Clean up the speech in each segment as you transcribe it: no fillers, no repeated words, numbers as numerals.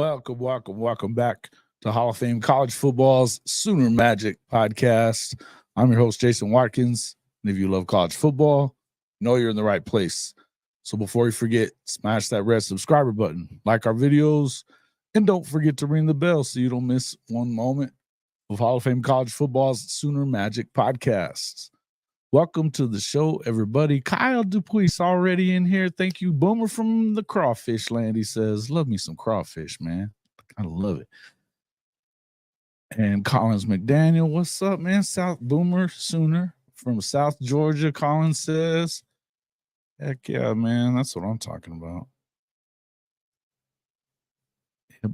Welcome back to Hall of Fame College Football's Sooner Magic podcast. I'm your host, Jason Watkins. And if you love college football, know you're in the right place. So before you forget, smash that red subscriber button, like our videos, and don't forget to ring the bell so you don't miss one moment of Hall of Fame College Football's Sooner Magic podcast. Welcome to the show, everybody. Kyle Dupuis already in here. Thank you. Boomer from the crawfish land. He says, love me some crawfish, man. I love it. And Collins McDaniel, what's up, man? South Boomer Sooner from South Georgia. Collins says, heck yeah, man. That's what I'm talking about.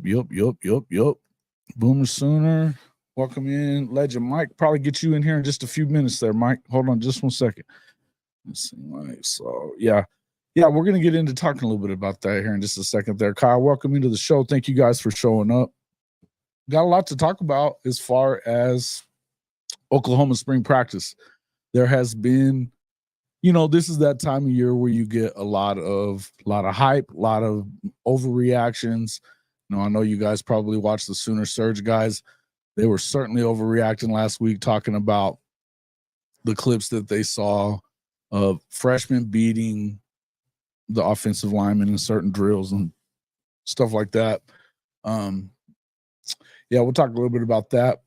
Yup. Boomer Sooner. Welcome in, Legend Mike. Probably get you in here in just a few minutes there, Mike. Hold on just 1 second. Let's see, Mike. So, yeah, we're going to get into talking a little bit about that here in just a second there. Kyle, welcome into the show. Thank you guys for showing up. Got a lot to talk about as far as Oklahoma spring practice. There has been, this is that time of year where you get a lot of hype, a lot of overreactions. I know you guys probably watched the Sooner Surge guys. They were certainly overreacting last week, talking about the clips that they saw of freshmen beating the offensive linemen in certain drills and stuff like that. We'll talk a little bit about that.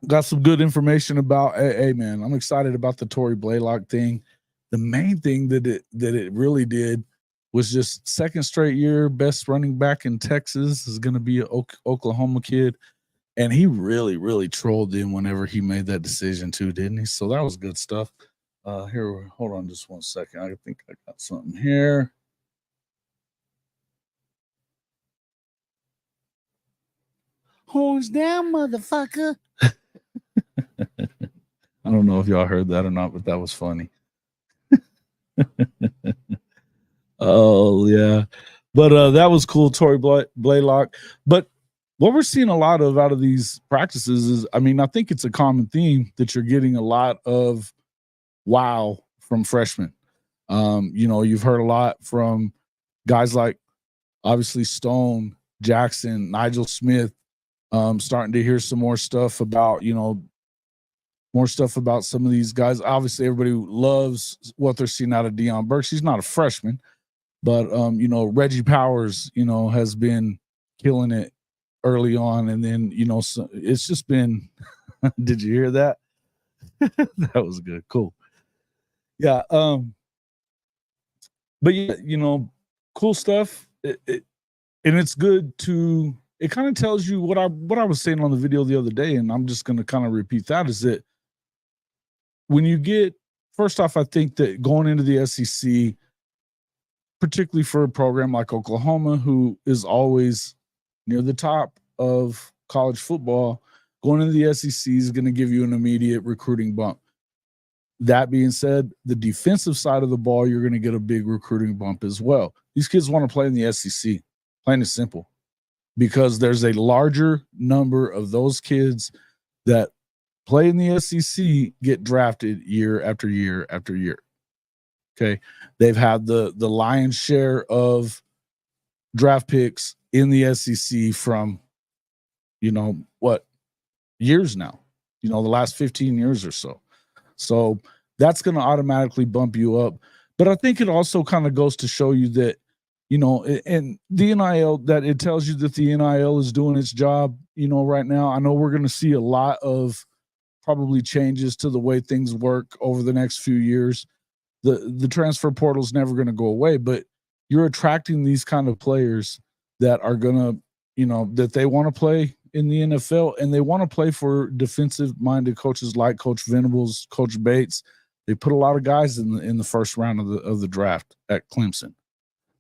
Got some good information about, hey man, I'm excited about the Tory Blaylock thing. The main thing that it really did was just second straight year, best running back in Texas is going to be an Oklahoma kid. And he really, really trolled him whenever he made that decision too, didn't he? So that was good stuff. Here, hold on just 1 second. I think I got something here. Horns down, motherfucker. I don't know if y'all heard that or not, but that was funny. Oh, yeah. But that was cool, Tory Blaylock. But what we're seeing a lot of out of these practices is, I think it's a common theme that you're getting a lot of wow from freshmen. You've heard a lot from guys like obviously Stone, Jackson, Nigel Smith, starting to hear some more stuff about, more stuff about some of these guys. Obviously, everybody loves what they're seeing out of Deion Burks. He's not a freshman, but, Reggie Powers, has been killing it early on, and then so it's just been did you hear that? That was good. Cool. Yeah. But yeah, cool stuff. And it's good to, it kind of tells you what I was saying on the video the other day, and I'm just going to kind of repeat that, is that when you get, first off, I think that going into the SEC, particularly for a program like Oklahoma, who is always near the top of college football, going into the SEC is going to give you an immediate recruiting bump. That being said, the defensive side of the ball, you're going to get a big recruiting bump as well. These kids want to play in the SEC, plain and simple, because there's a larger number of those kids that play in the SEC get drafted year after year after year. Okay. They've had the lion's share of draft picks in the SEC from, years now, the last 15 years or so. So that's going to automatically bump you up. But I think it also kind of goes to show you that, and the NIL, that it tells you that the NIL is doing its job, right now. I know we're going to see a lot of probably changes to the way things work over the next few years. The transfer portal is never going to go away, but you're attracting these kind of players that are going to, that they want to play in the NFL, and they want to play for defensive-minded coaches like Coach Venables, Coach Bates. They put a lot of guys in the first round of the draft at Clemson.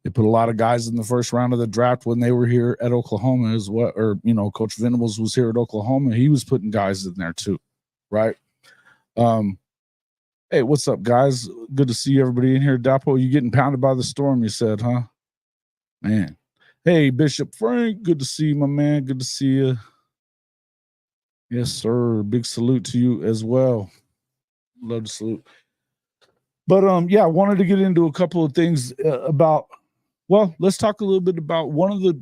They put a lot of guys in the first round of the draft when they were here at Oklahoma as well. Or, Coach Venables was here at Oklahoma. He was putting guys in there too, right? Hey, what's up, guys? Good to see everybody in here. Dapo, you getting pounded by the storm, you said, huh? Man. Hey, Bishop Frank, good to see you, my man. Good to see you. Yes, sir. Big salute to you as well. Love to salute. But, I wanted to get into a couple of things about, let's talk a little bit about one of the,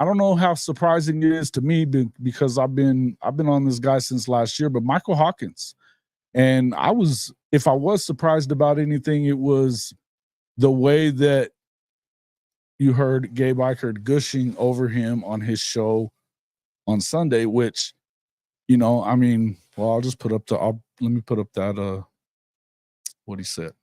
I don't know how surprising it is to me because I've been on this guy since last year, but Michael Hawkins. And if I was surprised about anything, it was the way that you heard Gabe Eichert gushing over him on his show on Sunday, which, I mean, well, I'll just let me put up that, what he said.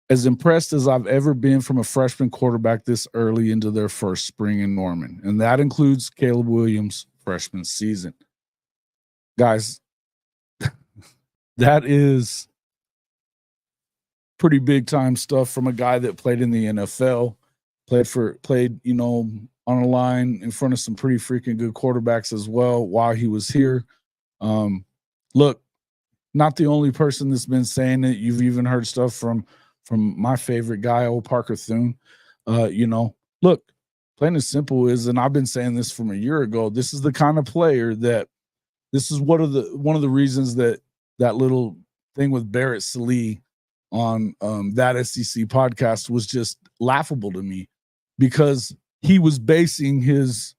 As impressed as I've ever been from a freshman quarterback this early into their first spring in Norman. And that includes Caleb Williams' freshman season. Guys, that is pretty big time stuff from a guy that played in the NFL, played, on a line in front of some pretty freaking good quarterbacks as well while he was here. Look, not the only person that's been saying it. You've even heard stuff from my favorite guy, old Parker Thune. Look, plain and simple is, and I've been saying this from a year ago, this is the kind of player that this is one of the reasons that little thing with Barrett Salee on that SEC podcast was just laughable to me, because he was basing his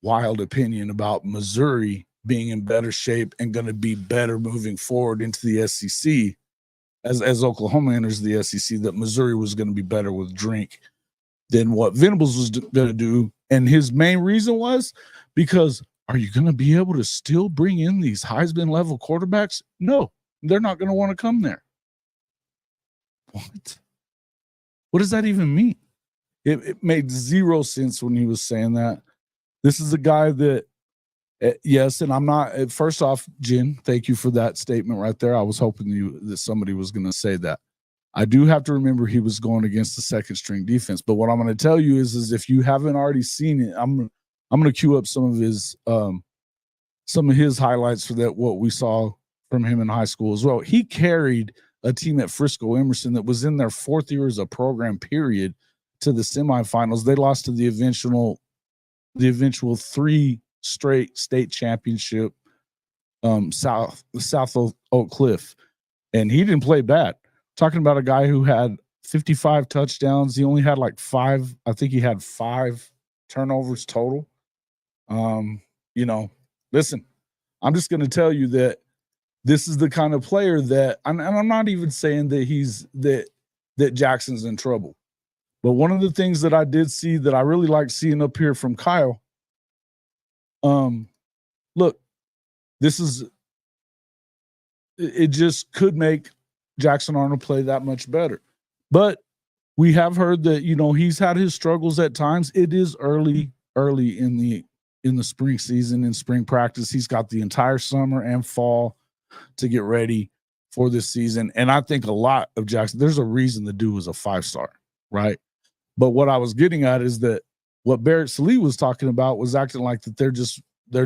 wild opinion about Missouri being in better shape and going to be better moving forward into the SEC as Oklahoma enters the SEC, that Missouri was going to be better with Drink than what Venables was going to do. And his main reason was because, are you going to be able to still bring in these Heisman level quarterbacks? No, they're not going to want to come there. What does that even mean? It made zero sense when he was saying that. This is a guy that, yes, and I'm not. First off, Jen, thank you for that statement right there. I was hoping that somebody was going to say that. I do have to remember he was going against the second string defense. But what I'm going to tell you is if you haven't already seen it, I'm going to cue up some of his highlights for that, what we saw from him in high school as well. He carried a team at Frisco Emerson that was in their fourth year as a program period to the semifinals. They lost to the eventual 3 straight state championship, South Oak Cliff, and he didn't play bad. Talking about a guy who had 55 touchdowns. He only had like 5. I think he had 5 turnovers total. Listen, I'm just going to tell you that this is the kind of player that, and I'm not even saying that that Jackson's in trouble. But one of the things that I did see that I really like seeing up here from Kyle, look, it just could make Jackson Arnold play that much better. But we have heard that, he's had his struggles at times. It is early in the spring season, in spring practice. He's got the entire summer and fall to get ready for this season. And I think a lot of Jackson, there's a reason the dude was a 5-star, right? But what I was getting at is that what Barrett Salee was talking about was acting like that they're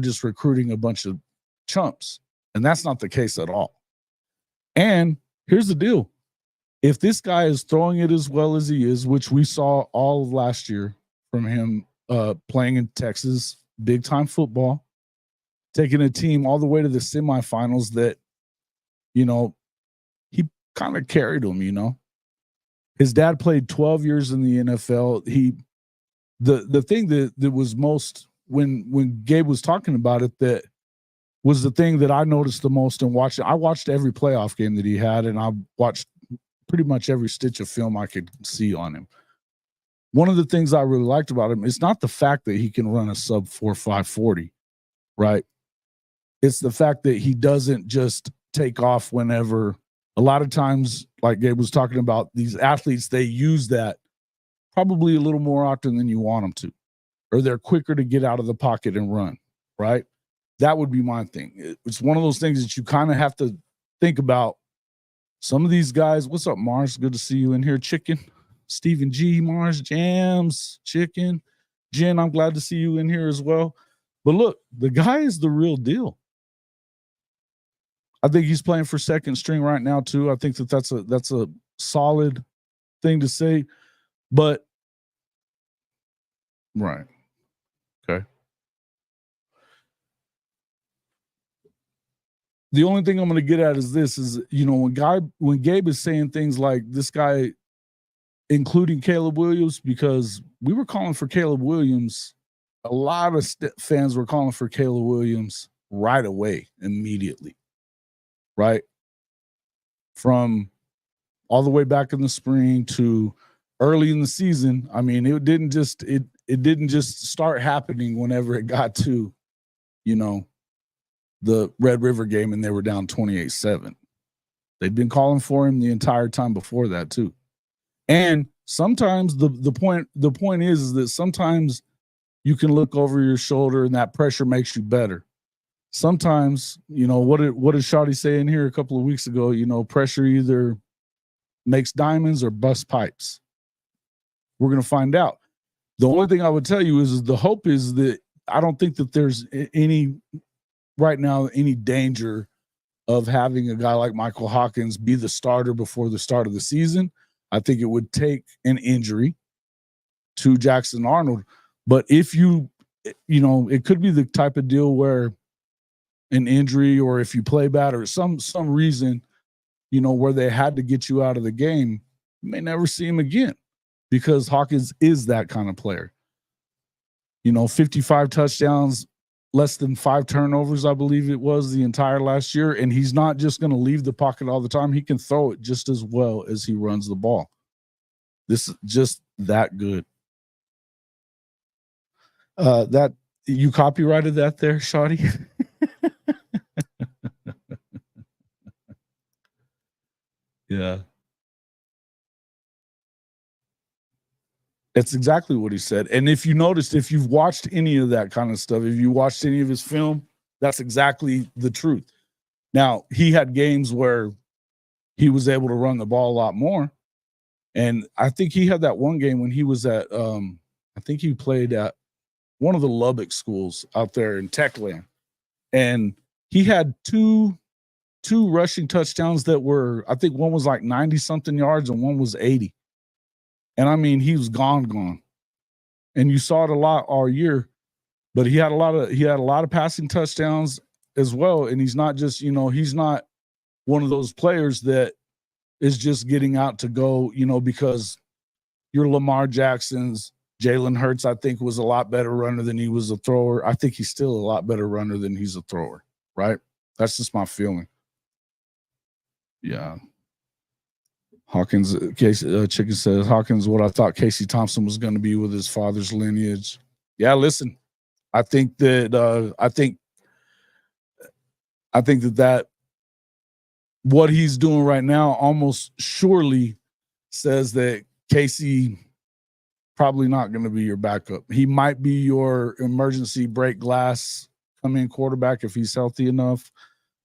just recruiting a bunch of chumps. And that's not the case at all. And here's the deal. If this guy is throwing it as well as he is, which we saw all of last year from him playing in Texas, big time football, taking a team all the way to the semifinals that, he kind of carried them, His dad played 12 years in the NFL. The thing that was most, when Gabe was talking about it, that was the thing that I noticed the most in watching. I watched every playoff game that he had, and I watched pretty much every stitch of film I could see on him. One of the things I really liked about him is not the fact that he can run a sub 4.5 40, right? It's the fact that he doesn't just take off whenever. A lot of times, like Gabe was talking about, these athletes, they use that probably a little more often than you want them to, or they're quicker to get out of the pocket and run, right? That would be my thing. It's one of those things that you kind of have to think about. Some of these guys, what's up, Mars? Good to see you in here, Chicken. Stephen G, Mars, Jams, Chicken. Jen, I'm glad to see you in here as well. But look, the guy is the real deal. I think he's playing for second string right now too. I think that's a solid thing to say. But right. Okay. The only thing I'm going to get at is this: when Gabe is saying things like this guy including Caleb Williams, because we were calling for Caleb Williams. A lot of fans were calling for Caleb Williams right away, immediately, right? From all the way back in the spring to early in the season. I mean, it didn't just start happening whenever it got to, the Red River game and they were down 28-7. They'd been calling for him the entire time before that too. And sometimes the point is that sometimes you can look over your shoulder and that pressure makes you better. Sometimes, what did Shawty say in here a couple of weeks ago? Pressure either makes diamonds or busts pipes. We're going to find out. The only thing I would tell you is the hope is that I don't think that there's any danger of having a guy like Michael Hawkins be the starter before the start of the season. I think it would take an injury to Jackson Arnold. But if it could be the type of deal where an injury or if you play bad or some reason, where they had to get you out of the game, you may never see him again because Hawkins is that kind of player. 55 touchdowns, less than 5 turnovers, I believe it was the entire last year. And he's not just going to leave the pocket all the time. He can throw it just as well as he runs the ball. This is just that good. That you copyrighted that there, Shawty? Yeah. It's exactly what he said. And if you noticed, if you've watched any of that kind of stuff, if you watched any of his film, that's exactly the truth. Now, he had games where he was able to run the ball a lot more. And I think he had that one game when he was at, I think he played at one of the Lubbock schools out there in Techland. And he had two rushing touchdowns that were, I think one was like 90-something yards and one was 80. And I mean, he was gone. And you saw it a lot all year, but he had a lot of passing touchdowns as well. And he's not just, he's not one of those players that is just getting out to go, because your Lamar Jacksons, Jalen Hurts, I think was a lot better runner than he was a thrower. I think he's still a lot better runner than he's a thrower, right? That's just my feeling. Yeah. Hawkins, Chicken says, Hawkins, what I thought Casey Thompson was going to be with his father's lineage. Yeah, listen, I think that what he's doing right now almost surely says that Casey probably not going to be your backup. He might be your emergency break glass come in quarterback if he's healthy enough,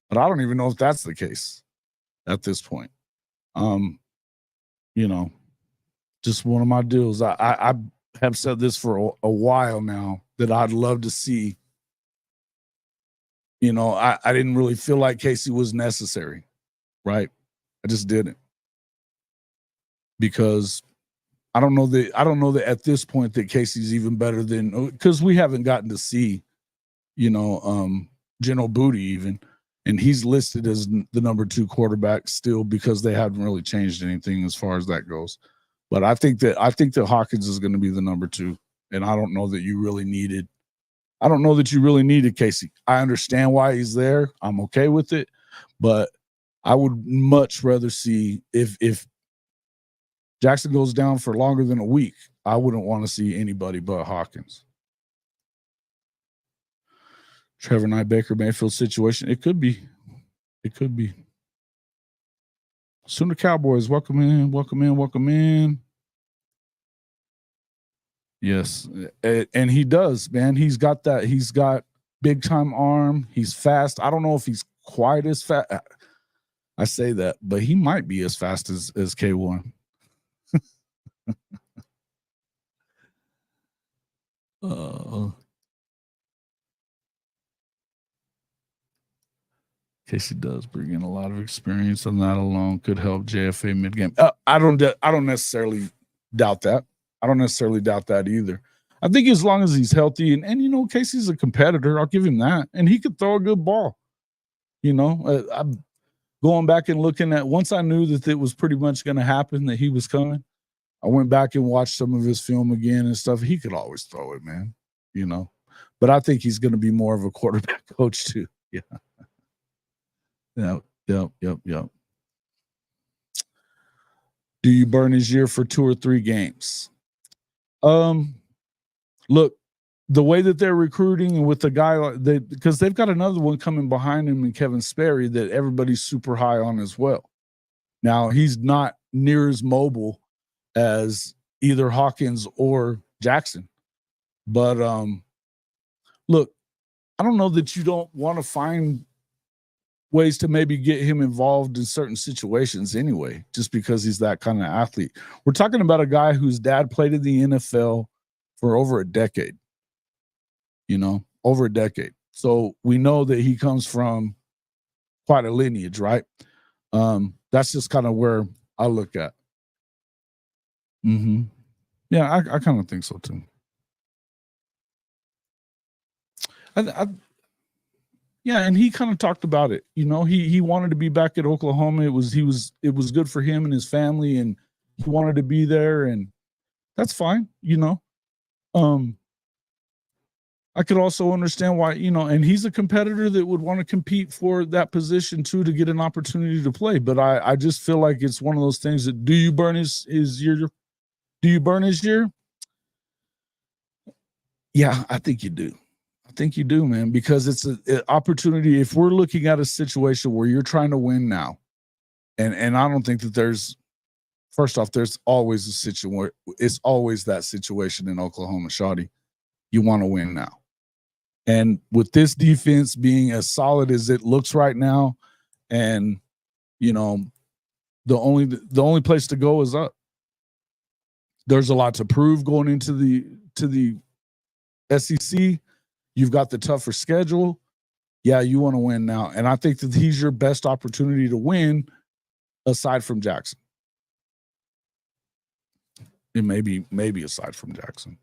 but I don't even know if that's the case at this point. Just one of my deals. I have said this for a while now that I'd love to see. I didn't really feel like Casey was necessary, right? I just didn't, because I don't know that at this point that Casey's even better than, because we haven't gotten to see, General Booty even. And he's listed as the number 2 quarterback still because they haven't really changed anything as far as that goes. But I think that Hawkins is going to be the number 2. And I don't know that you really needed Casey. I understand why he's there. I'm okay with it. But I would much rather see if Jackson goes down for longer than a week, I wouldn't want to see anybody but Hawkins. Trevor Knight, Baker Mayfield situation. It could be. Sooner Cowboys, welcome in. Yes. And he does, man. He's got big time arm. He's fast. I don't know if he's quite as fast. I say that, but he might be as fast as K1. Casey does bring in a lot of experience, and that alone could help JFA mid-game. I don't necessarily doubt that. I don't necessarily doubt that either. I think as long as he's healthy, and Casey's a competitor, I'll give him that, and he could throw a good ball. I'm going back and looking at, once I knew that it was pretty much going to happen, that he was coming, I went back and watched some of his film again and stuff. He could always throw it, man. You know, but I think he's going to be more of a quarterback coach too. Yeah. Yep. Do you burn his year for 2 or 3 games? Look, the way that they're recruiting and with the guy like they, because they've got another one coming behind him in Kevin Sperry that everybody's super high on as well. Now he's not near as mobile as either Hawkins or Jackson, but look, I don't know that you don't want to find ways to maybe get him involved in certain situations anyway, just because he's that kind of athlete. We're talking about a guy whose dad played in the NFL for over a decade, over a decade. So we know that he comes from quite a lineage, right? That's just kind of where I look at. Mm-hmm. Yeah, I kind of think so too. Yeah, and he kind of talked about it. He wanted to be back at Oklahoma. It was good for him and his family, and he wanted to be there, and that's fine. I could also understand why, and he's a competitor that would want to compete for that position too to get an opportunity to play. But I just feel like it's one of those things that do you burn his year? Do you burn his year? Yeah, I think you do. I think you do, man, because it's an opportunity. If we're looking at a situation where you're trying to win now, and I don't think that first off, there's always a situation where it's always that situation in Oklahoma, Shawty. You want to win now. And with this defense being as solid as it looks right now, and the only place to go is up. There's a lot to prove going into the SEC. You've got the tougher schedule. Yeah, you want to win now. And I think that he's your best opportunity to win aside from Jackson. And maybe aside from Jackson.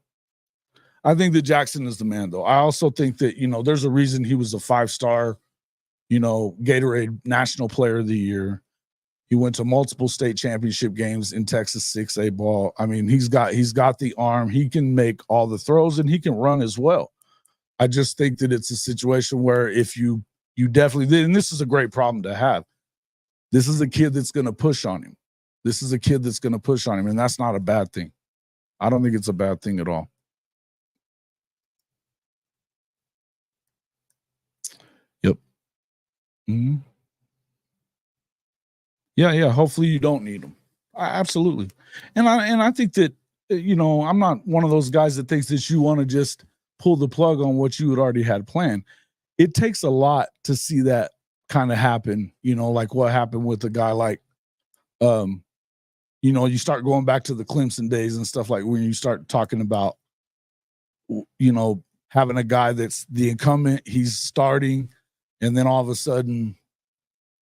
I think that Jackson is the man, though. I also think that, there's a reason he was a 5-star, Gatorade National Player of the Year. He went to multiple state championship games in Texas 6A ball. I mean, he's got the arm. He can make all the throws, and he can run as well. I just think that it's a situation where if you definitely, and this is a great problem to have. This is a kid that's going to push on him. And that's not a bad thing. I don't think it's a bad thing at all. Yep. Mm-hmm. Yeah. Hopefully you don't need them. Absolutely. And I think that, I'm not one of those guys that thinks that you want to just pull the plug on what you had already had planned. It takes a lot to see that kind of happen, like what happened with a guy like, you start going back to the Clemson days and stuff, like when you start talking about, having a guy that's the incumbent, he's starting, and then all of a sudden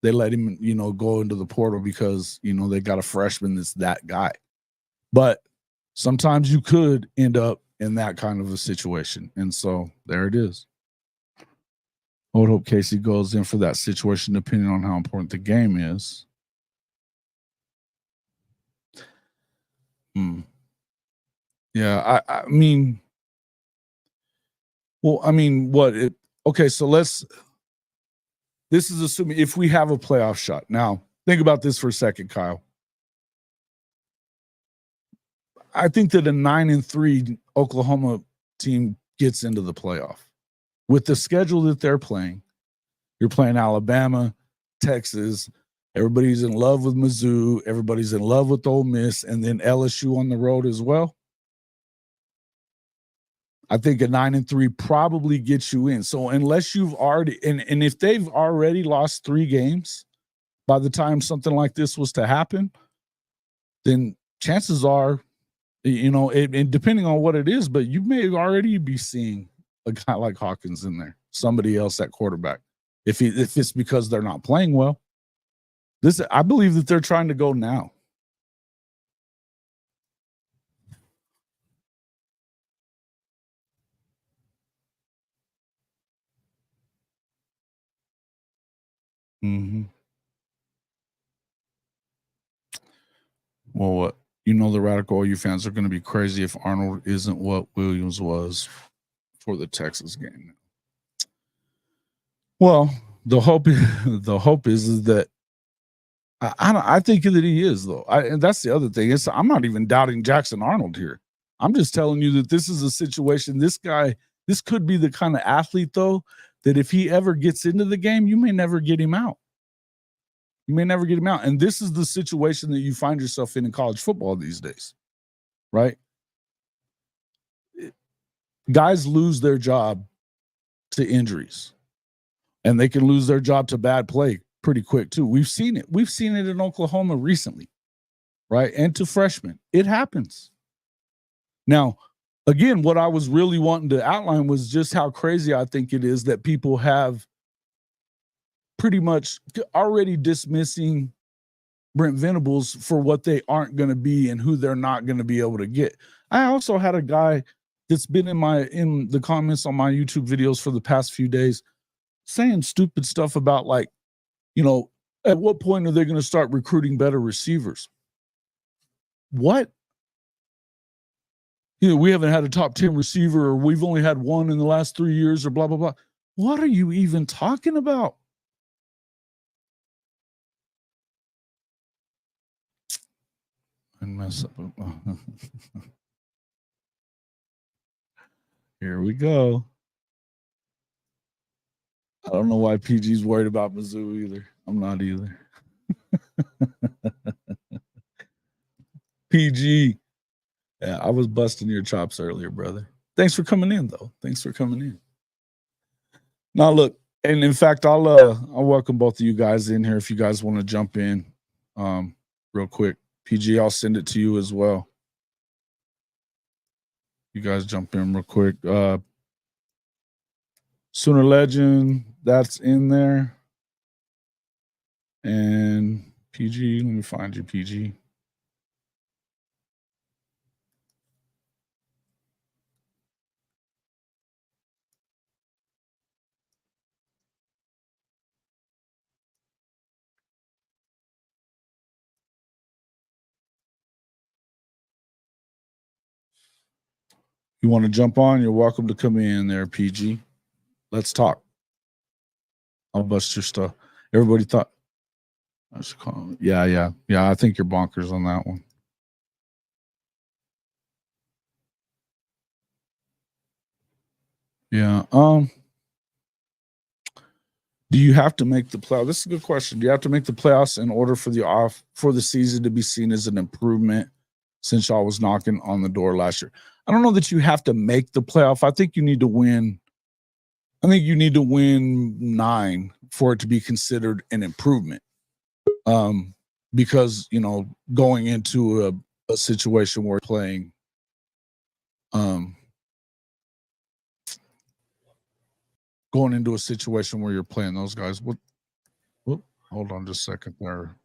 they let him, go into the portal because, they got a freshman that's that guy. But sometimes you could end up in that kind of a situation. And so there it is. I would hope Casey goes in for that situation, depending on how important the game is. Yeah, I mean, well, I mean, what? Okay, so this is assuming if we have a playoff shot. Now, think about this for a second, Kyle. I think that a 9-3 Oklahoma team gets into the playoff. With the schedule that they're playing, you're playing Alabama, Texas. Everybody's in love with Mizzou. Everybody's in love with Ole Miss, and then LSU on the road as well. I think a 9-3 probably gets you in. So unless you've already, and if they've already lost 3 games by the time something like this was to happen, then chances are, and depending on what it is, but you may already be seeing a guy like Hawkins in there, somebody else at quarterback. If it's because they're not playing well, I believe that they're trying to go now. Mm-hmm. Well, what? you know the Radical OU fans are going to be crazy if Arnold isn't what Williams was for the Texas game. Well, the hope is that I think that he is, though. And that's the other thing. I'm not even doubting Jackson Arnold here. I'm just telling you that this is a situation. This could be the kind of athlete, though, that if he ever gets into the game, you may never get him out. You may never get him out. And this is the situation that you find yourself in college football these days, right? Guys lose their job to injuries, and they can lose their job to bad play pretty quick too. We've seen it. We've seen it in Oklahoma recently, right? And to freshmen. It happens. Now, again, what I was really wanting to outline was just how crazy I think it is that people have pretty much already dismissing Brent Venables for what they aren't going to be and who they're not going to be able to get. I also had a guy that's been in the comments on my YouTube videos for the past few days saying stupid stuff about, like, you know, at what point are they going to start recruiting better receivers? What? You know, we haven't had a top 10 receiver, or we've only had one in the last 3 years, or blah, blah, blah. What are you even talking about? And mess up. Here we go. I don't know why PG's worried about Mizzou either. I'm not either. PG. Yeah, I was busting your chops earlier, brother. Thanks for coming in, though. Thanks for coming in. Now, look, and in fact, I'll welcome both of you guys in here if you guys want to jump in real quick. PG, I'll send it to you as well. You guys jump in real quick. Sooner Legend, that's in there. And PG, let me find you, PG. You want to jump on? You're welcome to come in there, PG. Let's talk. I'll bust your stuff. Everybody thought, I should call him. Yeah. I think you're bonkers on that one. Yeah. Do you have to make the playoffs? This is a good question. Do you have to make the playoffs in order for the season to be seen as an improvement, since y'all was knocking on the door last year? I don't know that you have to make the playoff. I think you need to win. I think you need to win 9 for it to be considered an improvement. Because, you know, going into a situation where playing, going into a situation where you're playing those guys. Hold on just a second there.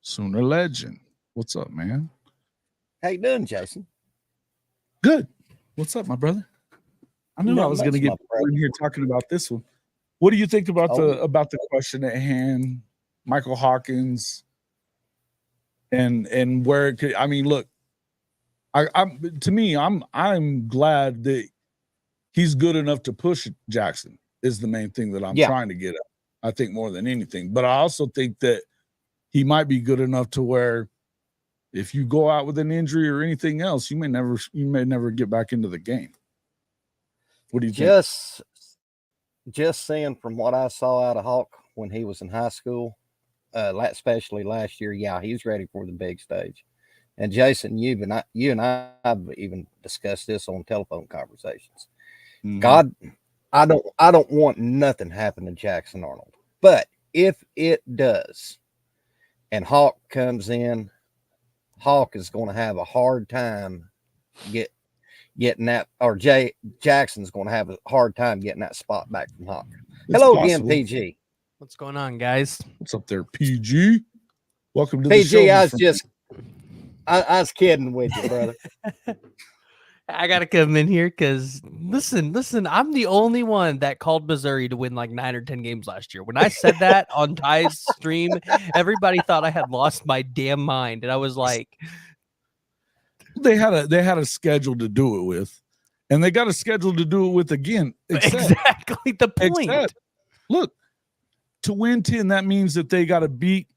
Sooner Legend. What's up, man? How you doing, Jason? Good. What's up, my brother? I knew I was going to get in here talking about this one. What do you think about the question at hand, Michael Hawkins, and where it could? I mean, look, I'm glad that he's good enough to push Jackson. Is the main thing that I'm trying to get at. I think more than anything, but I also think that he might be good enough to where if you go out with an injury or anything else, you may never get back into the game. What do you think? Just saying from what I saw out of Hawk when he was in high school, especially last year, yeah, he was ready for the big stage. And Jason, you and I have even discussed this on telephone conversations. Mm-hmm. God, I don't want nothing happen to Jackson Arnold, but if it does, and Hawk comes in, Hawk is going to have a hard time getting that, or Jackson's going to have a hard time getting that spot back from Hawk. Hello again, PG. What's going on, guys? What's up there, PG? Welcome to PG, the show. I was kidding with you, brother. I gotta come in here because listen, I'm the only one that called Missouri to win like 9 or 10 games last year. When I said that on Ty's stream, everybody thought I had lost my damn mind, and I was like, They had a schedule to do it with, and they got a schedule to do it with again. Exactly the point. Except, look, to win 10, that means that they got to beat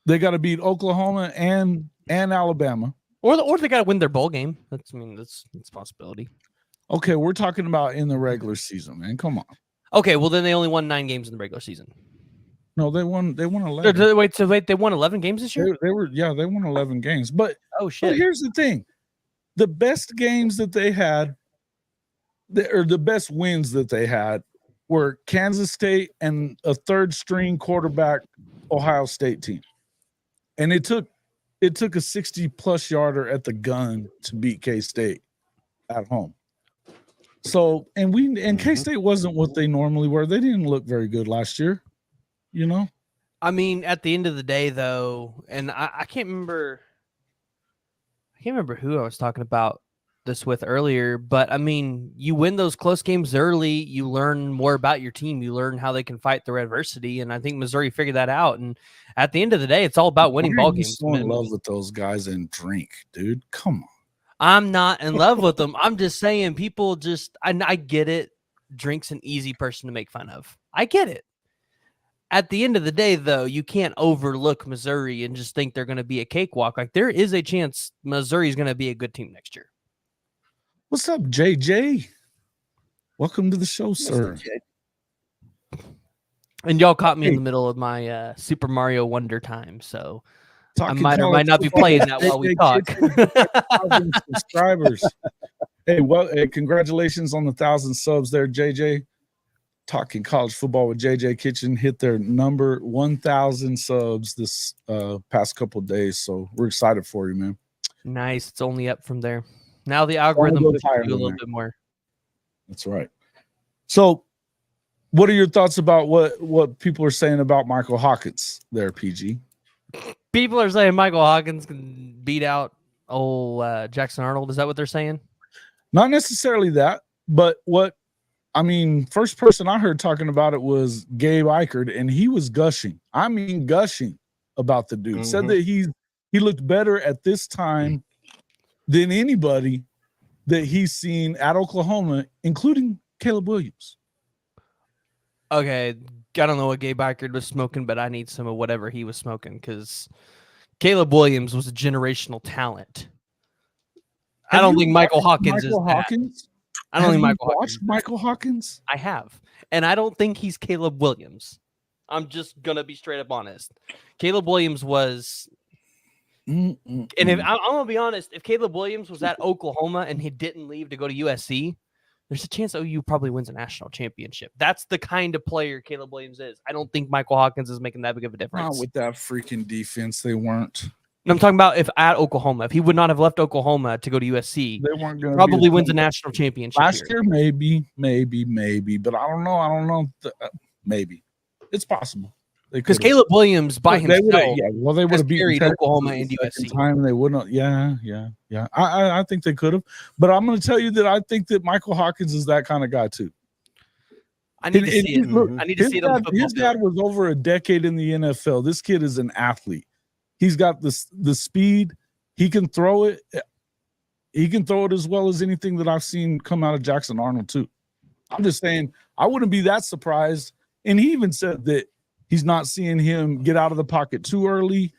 Oklahoma and Alabama, or they got to win their bowl game. That's a possibility. Okay, we're talking about in the regular season, man. Come on. Okay, well then they only won 9 games in the regular season. No, they won 11. Wait, they won 11 games this year? They won 11 games. But oh shit. But here's the thing. The best games that they had, or the best wins that they had, were Kansas State and a third string quarterback Ohio State team. And it took a 60+ yarder at the gun to beat K-State at home. So, and K-State wasn't what they normally were. They didn't look very good last year, you know? I mean, at the end of the day, though, and I can't remember who I was talking about this with earlier, but I mean, you win those close games early, you learn more about your team, you learn how they can fight through adversity, and I think Missouri figured that out. And at the end of the day, it's all about winning ball games. I'm so in love with those guys and drink, dude. Come on. I'm not in love with them. I'm just saying people just, I get it. Drink's an easy person to make fun of. I get it. At the end of the day, though, you can't overlook Missouri and just think they're going to be a cakewalk. Like, there is a chance Missouri is going to be a good team next year. What's up, JJ? Welcome to the show, sir. And y'all caught me in the middle of my Super Mario Wonder time, so I might or might not be playing that while we talk. Subscribers. Hey, congratulations on the 1,000 subs there, JJ. Talking college football with JJ Kitchen hit their number 1,000 subs this past couple of days, so we're excited for you, man. Nice. It's only up from there. Now the algorithm pushes you a little bit more. That's right. So, what are your thoughts about what people are saying about Michael Hawkins there, PG? People are saying Michael Hawkins can beat out old Jackson Arnold. Is that what they're saying? Not necessarily that, but first person I heard talking about it was Gabe Eichert, and he was gushing. Gushing about the dude. Said that he looked better at this time than anybody that he's seen at Oklahoma, including Caleb Williams. Okay, I don't know what Gabe Eichert was smoking, but I need some of whatever he was smoking because Caleb Williams was a generational talent. I don't think Michael Hawkins is that. I don't think Michael Hawkins. I have, and I don't think he's Caleb Williams. I'm just gonna be straight up honest. Caleb Williams was, and if I'm gonna be honest, if Caleb Williams was at Oklahoma and he didn't leave to go to USC, there's a chance OU probably wins a national championship. That's the kind of player Caleb Williams is. I don't think Michael Hawkins is making that big of a difference. Not with that freaking defense, they weren't. And I'm talking about if at Oklahoma, if he would not have left Oklahoma to go to USC, they weren't going to probably wins a national championship. Last year, maybe, but I don't know. Maybe it's possible because Caleb Williams by himself, they would have beaten Oklahoma and USC. Time they wouldn't. Yeah. I think they could have, but I'm going to tell you that I think that Michael Hawkins is that kind of guy too. I need to see it. Look, I need to see it on his dad was over a decade in the NFL. This kid is an athlete. He's got the speed. He can throw it. He can throw it as well as anything that I've seen come out of Jackson Arnold too. I'm just saying I wouldn't be that surprised. And he even said that he's not seeing him get out of the pocket too early.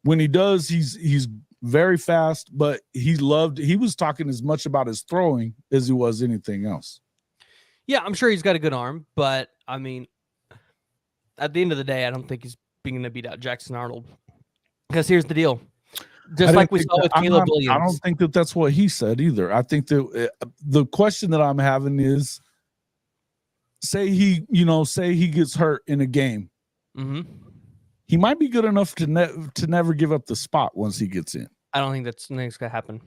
When he does, he's very fast. But he was talking as much about his throwing as he was anything else. Yeah, I'm sure he's got a good arm, but I mean, at the end of the day, I don't think he's going to beat out Jackson Arnold. Because here's the deal. Just like we saw with Caleb Williams. I don't think that that's what he said either. I think that the question that I'm having is, say he gets hurt in a game. Mm-hmm. He might be good enough to never give up the spot once he gets in. I don't think that's going to happen.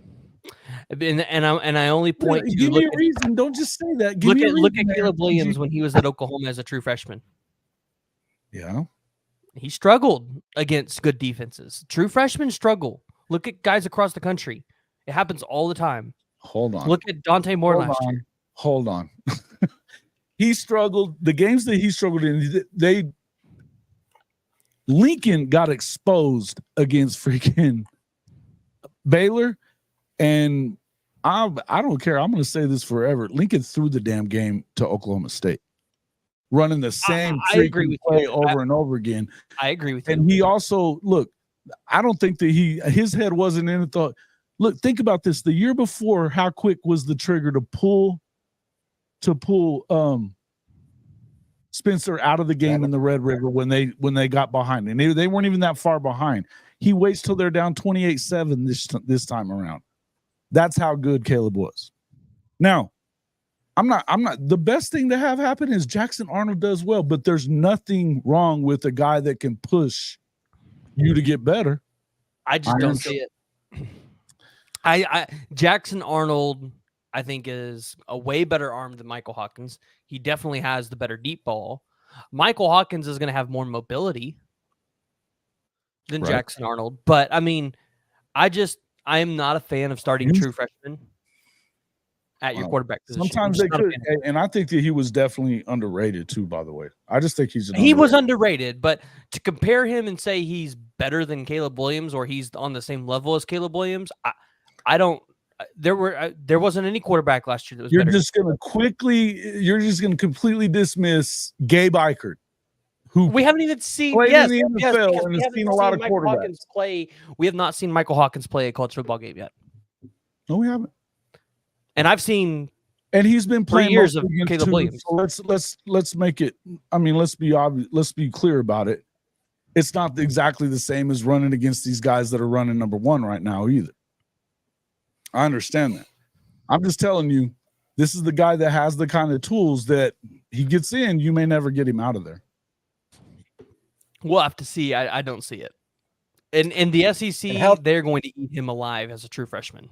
And I only point to give me a reason. Don't just say that. Look at Caleb Williams when he was at Oklahoma as a true freshman. Yeah. He struggled against good defenses. True freshmen struggle. Look at guys across the country. It happens all the time. Hold on. Look at Dante Moore last year. Hold on. He struggled. The games that he struggled in, Lincoln got exposed against freaking Baylor. And I don't care. I'm going to say this forever. Lincoln threw the damn game to Oklahoma State, running the same I agree with play you. over and over again. I agree with you. And he also, look, I don't think that his head wasn't in it. Thought, look, think about this. The year before, how quick was the trigger to pull Spencer out of the game in the Red River when they got behind, and they weren't even that far behind. He waits till they're down 28-7 this time around. That's how good Caleb was. Now, I'm not the best thing to have happen is Jackson Arnold does well, but there's nothing wrong with a guy that can push you to get better. I just don't see it. Jackson Arnold, I think, is a way better arm than Michael Hawkins. He definitely has the better deep ball. Michael Hawkins is going to have more mobility than Jackson Arnold. But, I mean, I am not a fan of starting true freshmen at your quarterback position. Sometimes they could. And I think that he was definitely underrated, too, by the way. I just think he was underrated. But to compare him and say he's better than Caleb Williams or he's on the same level as Caleb Williams, I don't. There wasn't any quarterback last year that was better. You're just going to completely dismiss Gabe Eichert, who we haven't even seen in the NFL and has seen a lot of quarterbacks play. We have not seen Michael Hawkins play a college football game yet. No, we haven't. And I've seen, and he's been playing 3 years of Caleb Williams. So let's make it. I mean, let's be obvious. Let's be clear about it. It's not exactly the same as running against these guys that are running number one right now either. I understand that. I'm just telling you, this is the guy that has the kind of tools that he gets in. You may never get him out of there. We'll have to see. I don't see it. In the SEC, they're going to eat him alive as a true freshman.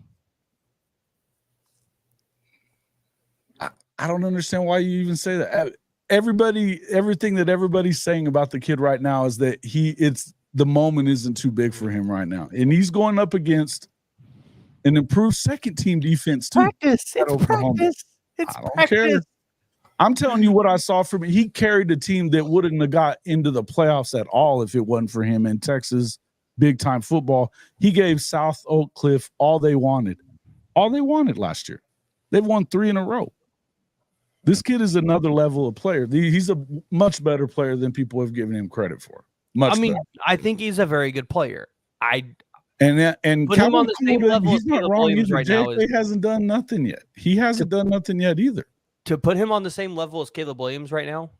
I don't understand why you even say that. Everything that everybody's saying about the kid right now is that the moment isn't too big for him right now. And he's going up against an improved second team defense too. It's practice. I don't care. I'm telling you what I saw from him. He carried a team that wouldn't have got into the playoffs at all if it wasn't for him in Texas big time football. He gave South Oak Cliff all they wanted last year. They've won 3 in a row. This kid is another level of player. He's a much better player than people have given him credit for. I think he's a very good player. And put him on the same level as Caleb Williams right now. He hasn't done nothing yet. He hasn't done nothing yet either. To put him on the same level as Caleb Williams right now,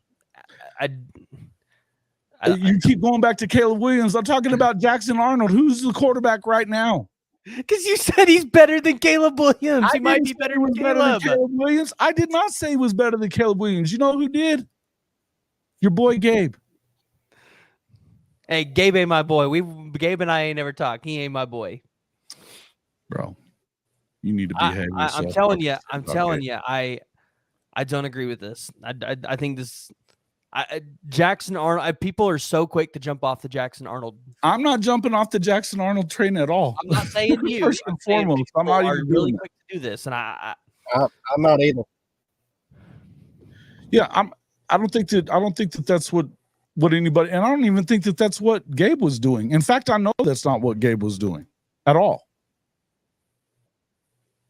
you keep going back to Caleb Williams. I'm talking about Jackson Arnold. Who's the quarterback right now? Because you said he's better than Caleb Williams. He might be better than Caleb Williams. I did not say he was better than Caleb Williams. You know who did? Your boy Gabe. Hey, Gabe ain't my boy. Gabe and I ain't never talked. He ain't my boy. Bro, you need to behave yourself. I'm telling you. I don't agree with this. I think this Jackson Arnold. People are so quick to jump off the Jackson Arnold. I'm not jumping off the Jackson Arnold train at all. I'm not saying you. First and foremost, I'm not even really quick to do this, and I'm not either. Yeah, I don't think that that's what anybody, and I don't even think that that's what Gabe was doing. In fact, I know that's not what Gabe was doing at all.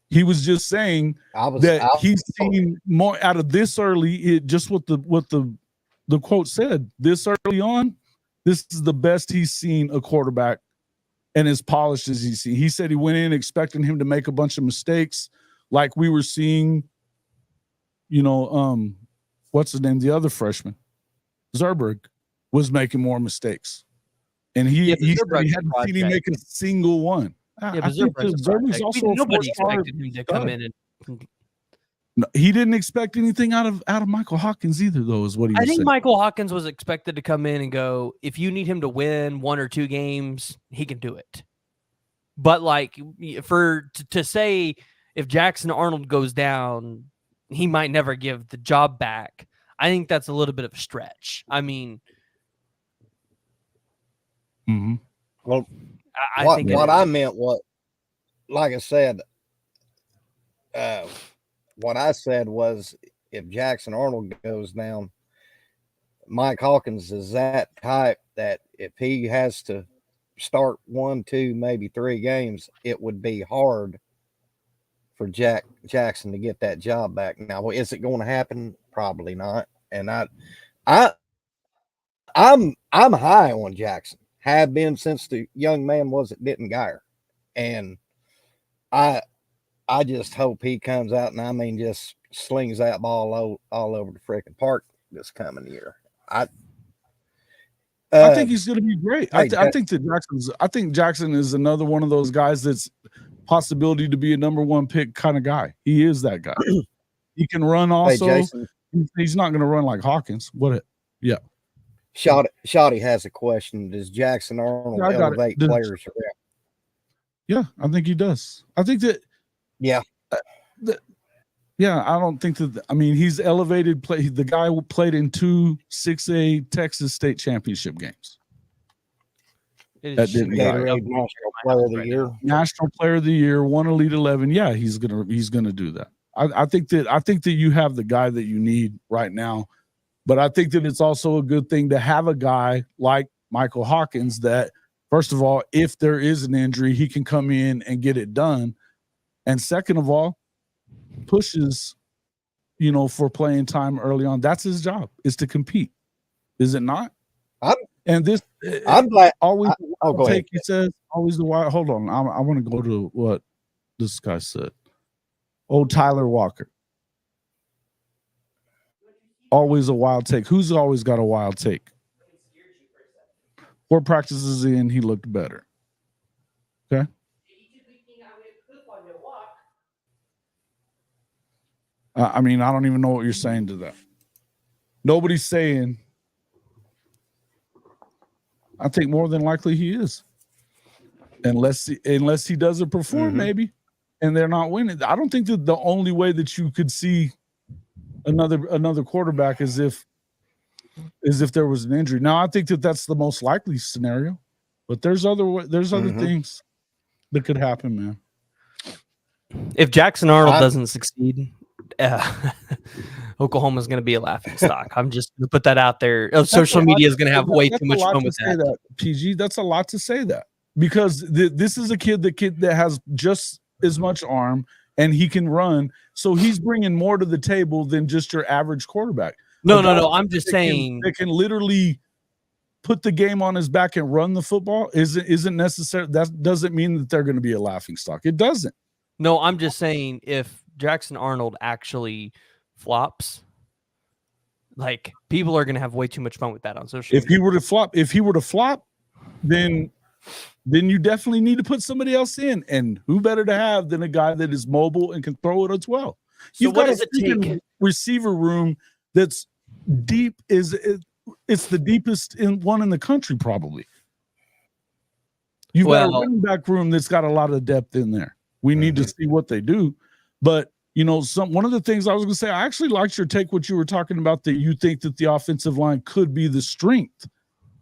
He was just saying that he's seen more out of this early. Just what the quote said, this early on, this is the best he's seen a quarterback and as polished as he's seen. He said he went in expecting him to make a bunch of mistakes like we were seeing, what's his name? The other freshman, Zerberg, was making more mistakes. And he hadn't seen him make a single one. Yeah, but Zerberg's also nobody expected him to come in and no, he didn't expect anything out of Michael Hawkins either, though, is what he was saying. Michael Hawkins was expected to come in and go, if you need him to win 1 or 2 games, he can do it. But to say if Jackson Arnold goes down, he might never give the job back, I think that's a little bit of a stretch. I mean, well, I meant was, like I said, what I said was if Jackson Arnold goes down, Mike Hawkins is that type that if he has to start 1, 2, maybe 3 games, it would be hard for Jackson to get that job back. Now, is it going to happen? Probably not. And I'm high on Jackson. Have been since the young man was at Denton Geyer. And I just hope he comes out and, I mean, just slings that ball all over the freaking park this coming year. I think he's going to be great. I think Jackson is another one of those guys that's possibility to be a number one pick kind of guy. He is that guy. He can run also. Hey, Jason, he's not going to run like Hawkins. Yeah. Shotty has a question. Does Jackson Arnold elevate players around? Yeah, I think he does. I think that. Yeah. I don't think that. I mean, he's elevated. The guy who played in 2 6A Texas State championship games. That didn't Gatorade National Player of the Year. National Player of the Year, won Elite 11. Yeah, he's gonna do that. I think that you have the guy that you need right now. But I think that it's also a good thing to have a guy like Michael Hawkins that, first of all, if there is an injury, he can come in and get it done. And second of all, pushes, for playing time early on. That's his job, is to compete. Is it not? I'm glad. Always go ahead. He says, always the wild. Hold on. I want to go to what this guy said. Tyler Walker. Always a wild take. Who's always got a wild take? 4 practices in, he looked better. Okay. I mean, I don't even know what you're saying to that. Nobody's saying. I think more than likely he is, unless he doesn't perform, maybe, and they're not winning. I don't think that the only way that you could see another quarterback is if there was an injury. Now, I think that that's the most likely scenario, but there's other things that could happen, man. If Jackson Arnold doesn't succeed, Oklahoma's going to be a laughing stock. I'm just going to put that out there. Social media is going to have way too much fun with that. PG, that's a lot to say that, because this is a kid that has just as much arm and he can run. So he's bringing more to the table than just your average quarterback. No. I'm just saying they can literally put the game on his back and run the football. Isn't necessary. That doesn't mean that they're going to be a laughing stock. It doesn't. No, I'm just saying if Jackson Arnold actually flops, like, people are going to have way too much fun with that on social media. If he were to flop, then you definitely need to put somebody else in. And who better to have than a guy that is mobile and can throw it as well? So you've got a receiver room that's deep. It's the deepest one in the country, probably. You've got a running back room that's got a lot of depth in there. We need to see what they do. But, one of the things I was going to say, I actually liked your take, what you were talking about, that you think that the offensive line could be the strength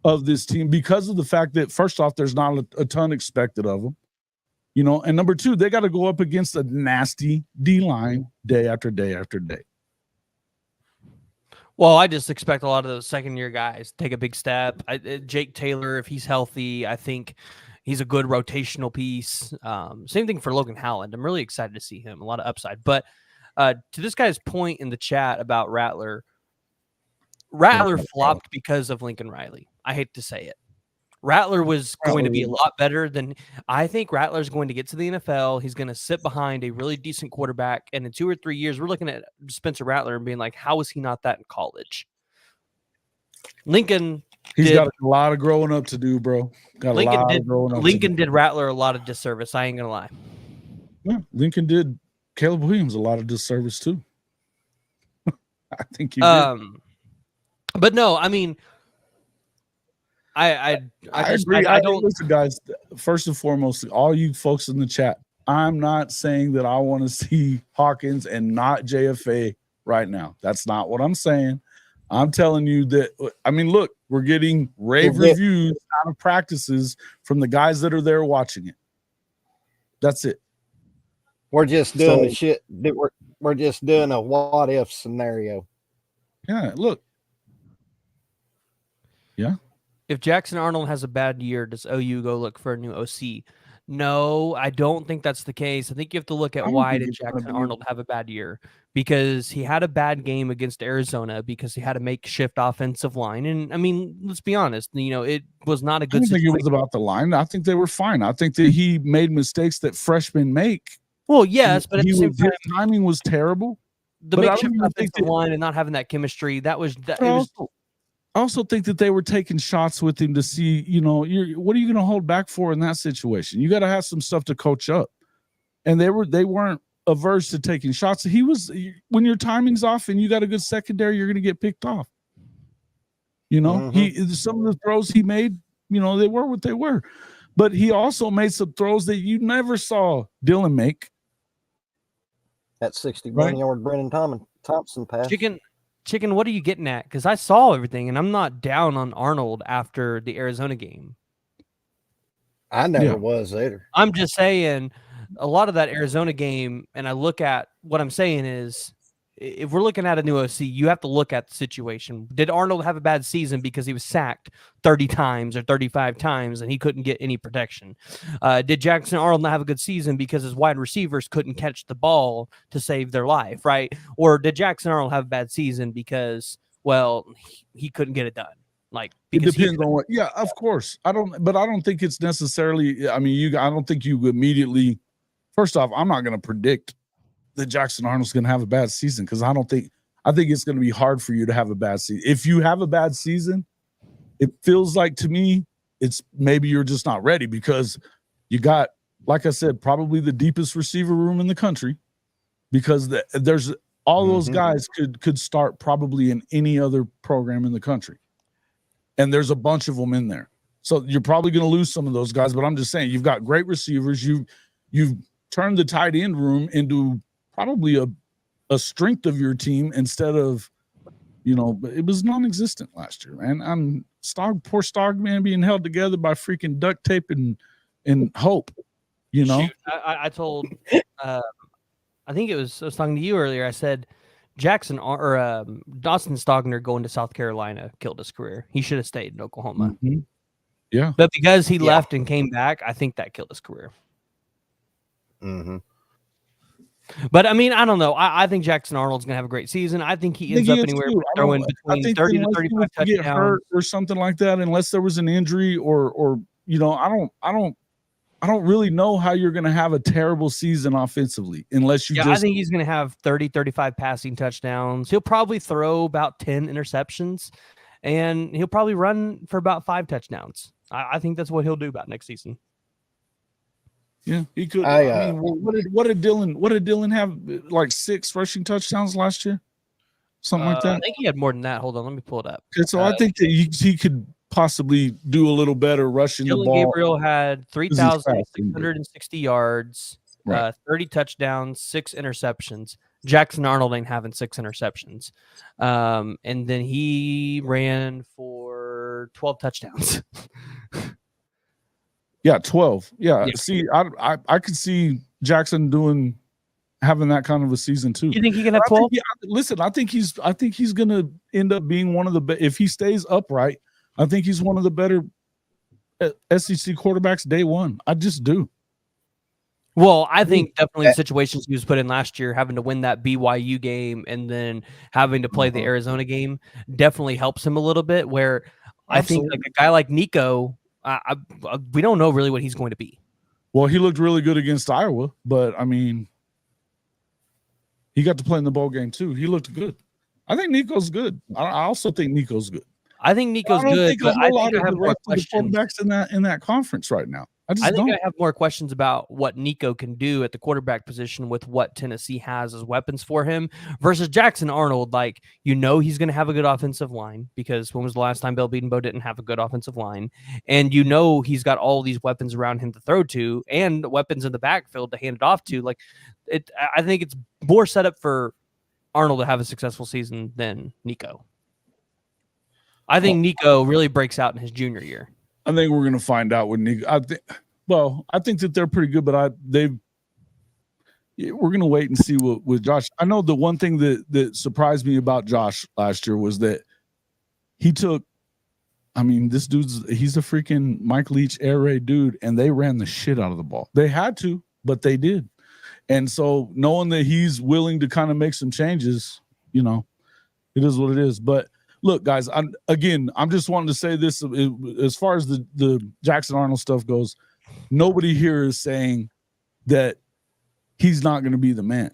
of this team because of the fact that, first off, there's not a ton expected of them. And number two, they got to go up against a nasty D-line day after day after day. Well, I just expect a lot of those second-year guys to take a big step. Jake Taylor, if he's healthy, I think he's a good rotational piece. Same thing for Logan Howland. I'm really excited to see him. A lot of upside. But to this guy's point in the chat about Rattler flopped because of Lincoln Riley. I hate to say it. Rattler was going to be a lot better than I think. Rattler's going to get to the NFL. He's going to sit behind a really decent quarterback. And in 2 or 3 years, we're looking at Spencer Rattler and being like, how is he not that in college? Lincoln. He's got a lot of growing up to do, bro. Lincoln did Rattler a lot of disservice. I ain't going to lie. Yeah, Lincoln did Caleb Williams a lot of disservice too. I think he did. But no, I mean, I agree. I don't listen, guys. First and foremost, all you folks in the chat, I'm not saying that I want to see Hawkins and not JFA right now. That's not what I'm saying. I'm telling you that, I mean, look, we're getting rave reviews out of practices from the guys that are there watching it. That's it. We're just doing the shit that we're just doing a what if scenario. Yeah, look. Yeah. If Jackson Arnold has a bad year, does OU go look for a new OC? No, I don't think that's the case. I think you have to look at I don't why think did it's gonna Jackson be. Arnold have a bad year? Because he had a bad game against Arizona because he had a makeshift offensive line. And I mean, let's be honest, it was not a I good don't think it situation. was about the line. I think they were fine. I think that he made mistakes that freshmen make. Well, yes, but at the same time, His timing was terrible. the But I makeshift don't even think offensive that. line and not having that chemistry, that was that. But It was I also think that they were taking shots with him to see, what are you going to hold back for in that situation? You got to have some stuff to coach up, and they weren't averse to taking shots. When your timing's off and you got a good secondary, you're going to get picked off. Some of the throws he made, they were what they were, but he also made some throws that you never saw Dylan make. That 61-yard Brennan Thompson pass. Chicken, what are you getting at? Because I saw everything, and I'm not down on Arnold after the Arizona game. I never was either. I'm just saying a lot of that Arizona game, and I look at what I'm saying is, if we're looking at a new OC, you have to look at the situation. Did Arnold have a bad season because he was sacked 30 times or 35 times and he couldn't get any protection? Did Jackson Arnold not have a good season because his wide receivers couldn't catch the ball to save their life, right? Or did Jackson Arnold have a bad season because, well, he couldn't get it done? Like, it depends on what. Yeah, of course. I don't think it's necessarily. I mean, I don't think you immediately. First off, I'm not going to predict that Jackson Arnold's going to have a bad season because I think it's going to be hard for you to have a bad season. If you have a bad season, it feels like to me it's maybe you're just not ready because you got, like I said, probably the deepest receiver room in the country because there's all those guys could start probably in any other program in the country, and there's a bunch of them in there. So you're probably going to lose some of those guys, but I'm just saying you've got great receivers. You've turned the tight end room into probably a strength of your team instead of, it was non-existent last year, man. Poor Stogman being held together by freaking duct tape and hope, Shoot, I told, I think I was talking to you earlier. I said Dawson Stogner going to South Carolina killed his career. He should have stayed in Oklahoma. Mm-hmm. Yeah. But because he left and came back, I think that killed his career. Mm-hmm. But I mean, I don't know. I think Jackson Arnold's gonna have a great season. I think he ends up anywhere throwing between 30 to 35 touchdowns. Get hurt or something like that, unless there was an injury or I don't really know how you're gonna have a terrible season offensively unless you I think he's gonna have 30, 35 passing touchdowns. He'll probably throw about 10 interceptions, and he'll probably run for about 5 touchdowns. I think that's what he'll do about next season. Yeah, he could. I mean, what did Dylan have? Like 6 rushing touchdowns last year, something like that. I think he had more than that. Hold on, let me pull it up. Okay, so I think that he could possibly do a little better rushing the ball. Gabriel had 3,660 yards, right. 30 touchdowns, 6 interceptions. Jackson Arnold ain't having 6 interceptions, and then he ran for 12 touchdowns. Yeah, 12. Yeah. See, I could see Jackson having that kind of a season too. You think he can have 12? Listen, I think he's gonna end up being one of the if he stays upright. I think he's one of the better SEC quarterbacks day one. I just do. Well, I think definitely the situations he was put in last year, having to win that BYU game and then having to play the Arizona game, definitely helps him a little bit. Where I think like a guy like Nico. We don't know really what he's going to be. Well, he looked really good against Iowa, but I mean, he got to play in the bowl game too. He looked good. I think Nico's good. I also think Nico's good. I think Nico's good, but I think I have more questions. Quarterbacks in that conference right now. I think I have more questions about what Nico can do at the quarterback position with what Tennessee has as weapons for him versus Jackson Arnold. Like, he's going to have a good offensive line because when was the last time Bill Bedenbaugh didn't have a good offensive line? And he's got all these weapons around him to throw to and weapons in the backfield to hand it off to. Like, I think it's more set up for Arnold to have a successful season than Nico. I think Nico really breaks out in his junior year. I think we're going to find out with Nico. I think that they're pretty good, but we're going to wait and see what with Josh. I know the one thing that surprised me about Josh last year was that he took I mean, he's a freaking Mike Leach air raid dude, and they ran the shit out of the ball. They had to, but they did. And so knowing that he's willing to kind of make some changes, you know, it is what it is. But look, guys, I'm just wanting to say this as far as the Jackson Arnold stuff goes, nobody here is saying that he's not going to be the man.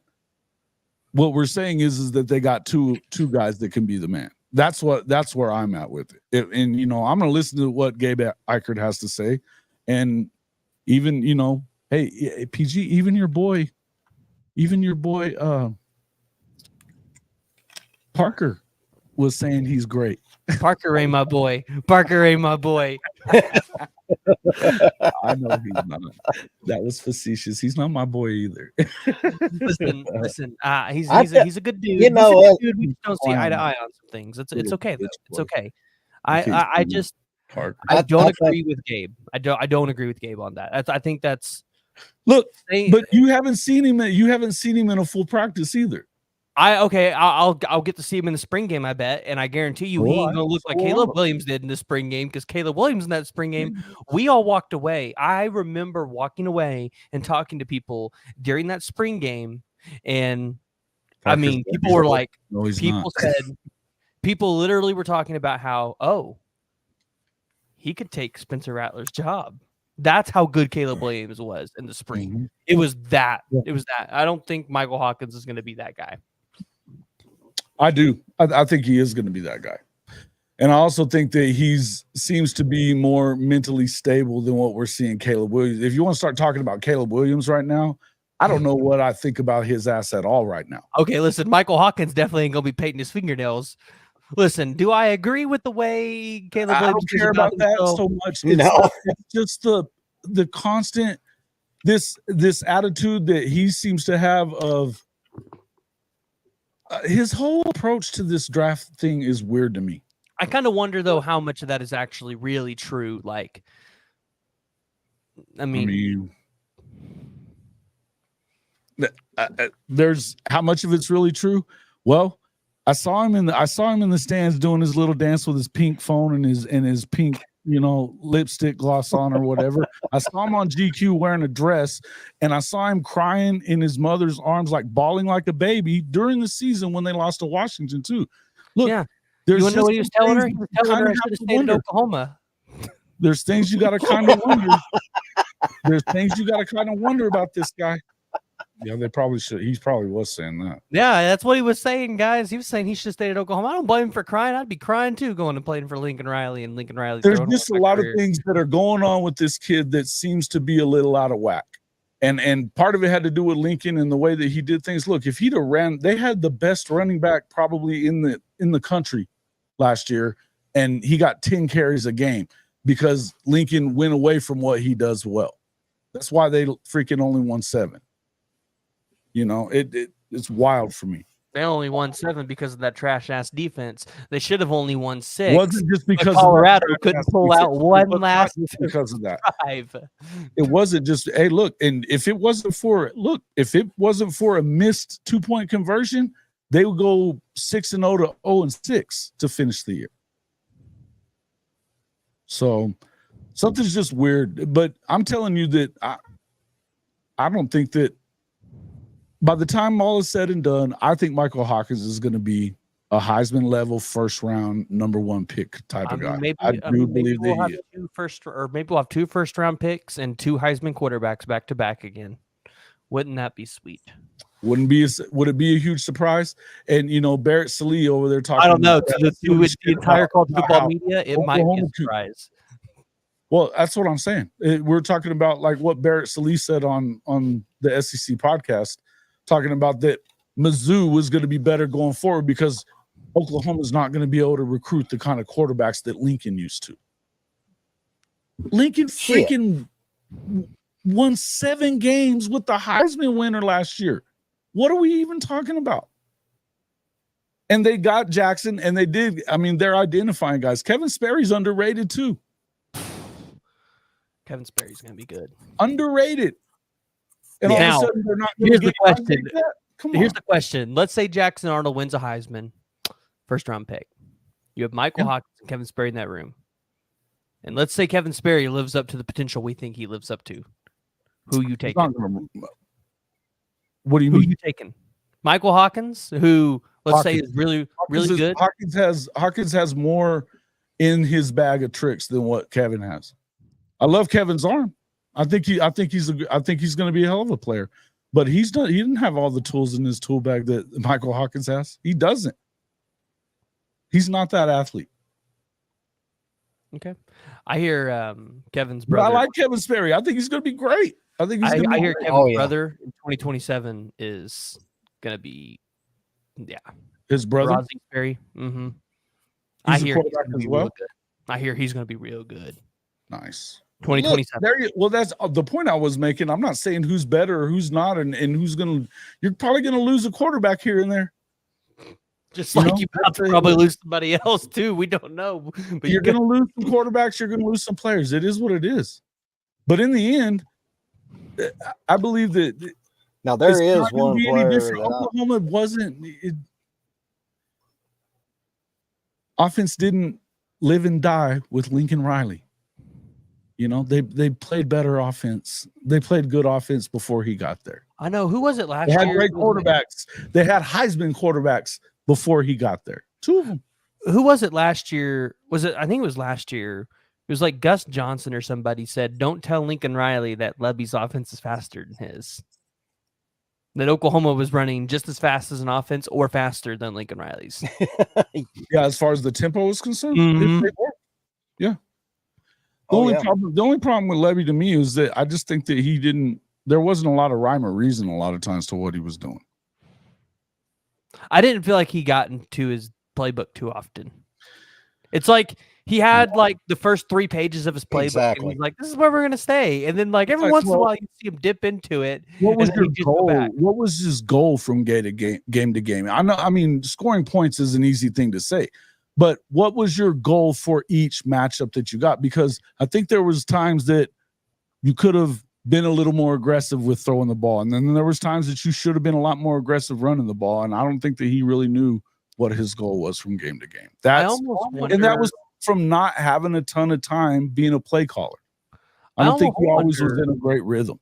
What we're saying is that they got two guys that can be the man. That's where I'm at with it. And you know, I'm going to listen to what Gabe Eichert has to say. And even, you know, hey, PG, even your boy Parker was saying he's great. Parker ain't my boy. Parker ain't my boy. I know he's not. That was facetious. He's not my boy either. Listen. He's a good dude. You know, he's a good dude. We just don't see eye to eye on some things. It's okay. It's okay. I don't agree with Gabe. I don't agree with Gabe on that. I think that's look. But you haven't seen him. You haven't seen him in a full practice either. I'll get to see him in the spring game, I bet, and I guarantee you he ain't gonna look like Caleb Williams did in the spring game, because Caleb Williams in that spring game, we all walked away. I remember walking away and talking to people during that spring game, and I mean, people were like, people literally were talking about how, he could take Spencer Rattler's job. That's how good Caleb Williams was in the spring. Mm-hmm. It was that. I don't think Michael Hawkins is going to be that guy. I do. I think he is going to be that guy. And I also think that seems to be more mentally stable than what we're seeing Caleb Williams. If you want to start talking about Caleb Williams right now, I don't know what I think about his ass at all right now. Okay, listen, Michael Hawkins definitely ain't going to be painting his fingernails. Listen, do I agree with the way Caleb Williams? I don't care about that so much. It's just the constant this attitude that he seems to have of his whole approach to this draft thing is weird to me. I kind of wonder though how much of that is actually really true. Like, I mean there's how much of it's really true. Well, I saw him in the stands doing his little dance with his pink phone and his pink, you know, lipstick gloss on or whatever. I saw him on GQ wearing a dress, and I saw him crying in his mother's arms, like bawling like a baby during the season when they lost to Washington too. Look, you want to know what he was telling her? He was telling her I should have stayed in Oklahoma. There's things you got to kind of wonder. There's things you got to kind of wonder about this guy. Yeah, they probably should. He probably was saying that. Yeah, that's what he was saying, guys. He was saying he should have stayed at Oklahoma. I don't blame him for crying. I'd be crying too, going and playing for Lincoln Riley and Lincoln Riley. There's just a lot of things that are going on with this kid that seems to be a little out of whack. And part of it had to do with Lincoln and the way that he did things. Look, if he'd have ran, they had the best running back probably in the country last year, and he got 10 carries a game because Lincoln went away from what he does well. That's why they freaking only won 7. You know, it's wild for me. They only won 7 because of that trash ass defense. They should have only won 6. Wasn't just because Colorado couldn't pull out one last because of that drive. It wasn't just look, and if it wasn't for a missed 2-point conversion, they would go 6-0 to 0-6 to finish the year. So something's just weird. But I'm telling you that I don't think that. By the time all is said and done, I think Michael Hawkins is going to be a Heisman level first round number 1 pick type of guy. Maybe, I do believe we'll that maybe we'll have 2 first round picks and 2 Heisman quarterbacks back to back again. Wouldn't that be sweet? Would it be a huge surprise? And you know, Barrett Salee over there talking. I don't know. To the entire college football media, it might be a surprise. Well, that's what I'm saying. We're talking about like what Barrett Salee said on the SEC podcast, talking about that Mizzou was going to be better going forward because Oklahoma's not going to be able to recruit the kind of quarterbacks that Lincoln used to. Lincoln freaking won 7 games with the Heisman winner last year. What are we even talking about? And they got Jackson, and they did. I mean, they're identifying guys. Kevin Sperry's underrated too. Kevin Sperry's going to be good. Underrated. And now, all of a sudden they're not here's the question. Here's the question. Let's say Jackson Arnold wins a Heisman, first round pick. You have Michael Hawkins and Kevin Sperry in that room. And let's say Kevin Sperry lives up to the potential we think he lives up to. Who you taking? What do you Who mean? you taking? Michael Hawkins, who let's say is really good. Hawkins has more in his bag of tricks than what Kevin has. I love Kevin's arm. I think he's going to be a hell of a player, but he didn't have all the tools in his tool bag that Michael Hawkins has. He doesn't. He's not that athlete. Okay, I hear Kevin's brother. But I like Kevin Sperry. I think he's going to be great. I think he's going to be I hear great. Kevin's brother in 2027 is going to be, his brother. Rozzy Sperry. Mm-hmm. I hear quarterback as well. I hear he's going to be real good. Nice. 2027. Well, that's the point I was making. I'm not saying who's better or who's not, and who's going to. You're probably going to lose a quarterback here and there. Just like you probably lose somebody else too. We don't know. But you're going to lose some quarterbacks. You're going to lose some players. It is what it is. But in the end, I believe that now there is one player that Oklahoma wasn't. Offense didn't live and die with Lincoln Riley. You know, they played better offense. They played good offense before he got there. I know. Who was it last year? They had great quarterbacks. They had Heisman quarterbacks before he got there. 2 of them. Who was it last year? I think it was last year. It was like Gus Johnson or somebody said, "Don't tell Lincoln Riley that Lebby's offense is faster than his." That Oklahoma was running just as fast as an offense or faster than Lincoln Riley's. Yeah, as far as the tempo is concerned. Mm-hmm. Yeah. The only problem with Lebby to me is that I just think that there wasn't a lot of rhyme or reason a lot of times to what he was doing. I didn't feel like he got into his playbook too often. It's like he had like the first 3 pages of his playbook. Exactly. And he's like, this is where we're going to stay. And then like every once in a while you see him dip into it. What was your goal? What was his goal from game to game? I mean, scoring points is an easy thing to say. But what was your goal for each matchup that you got? Because I think there was times that you could have been a little more aggressive with throwing the ball. And then there was times that you should have been a lot more aggressive running the ball. And I don't think that he really knew what his goal was from game to game. That was from not having a ton of time being a play caller. I don't think he always was in a great rhythm.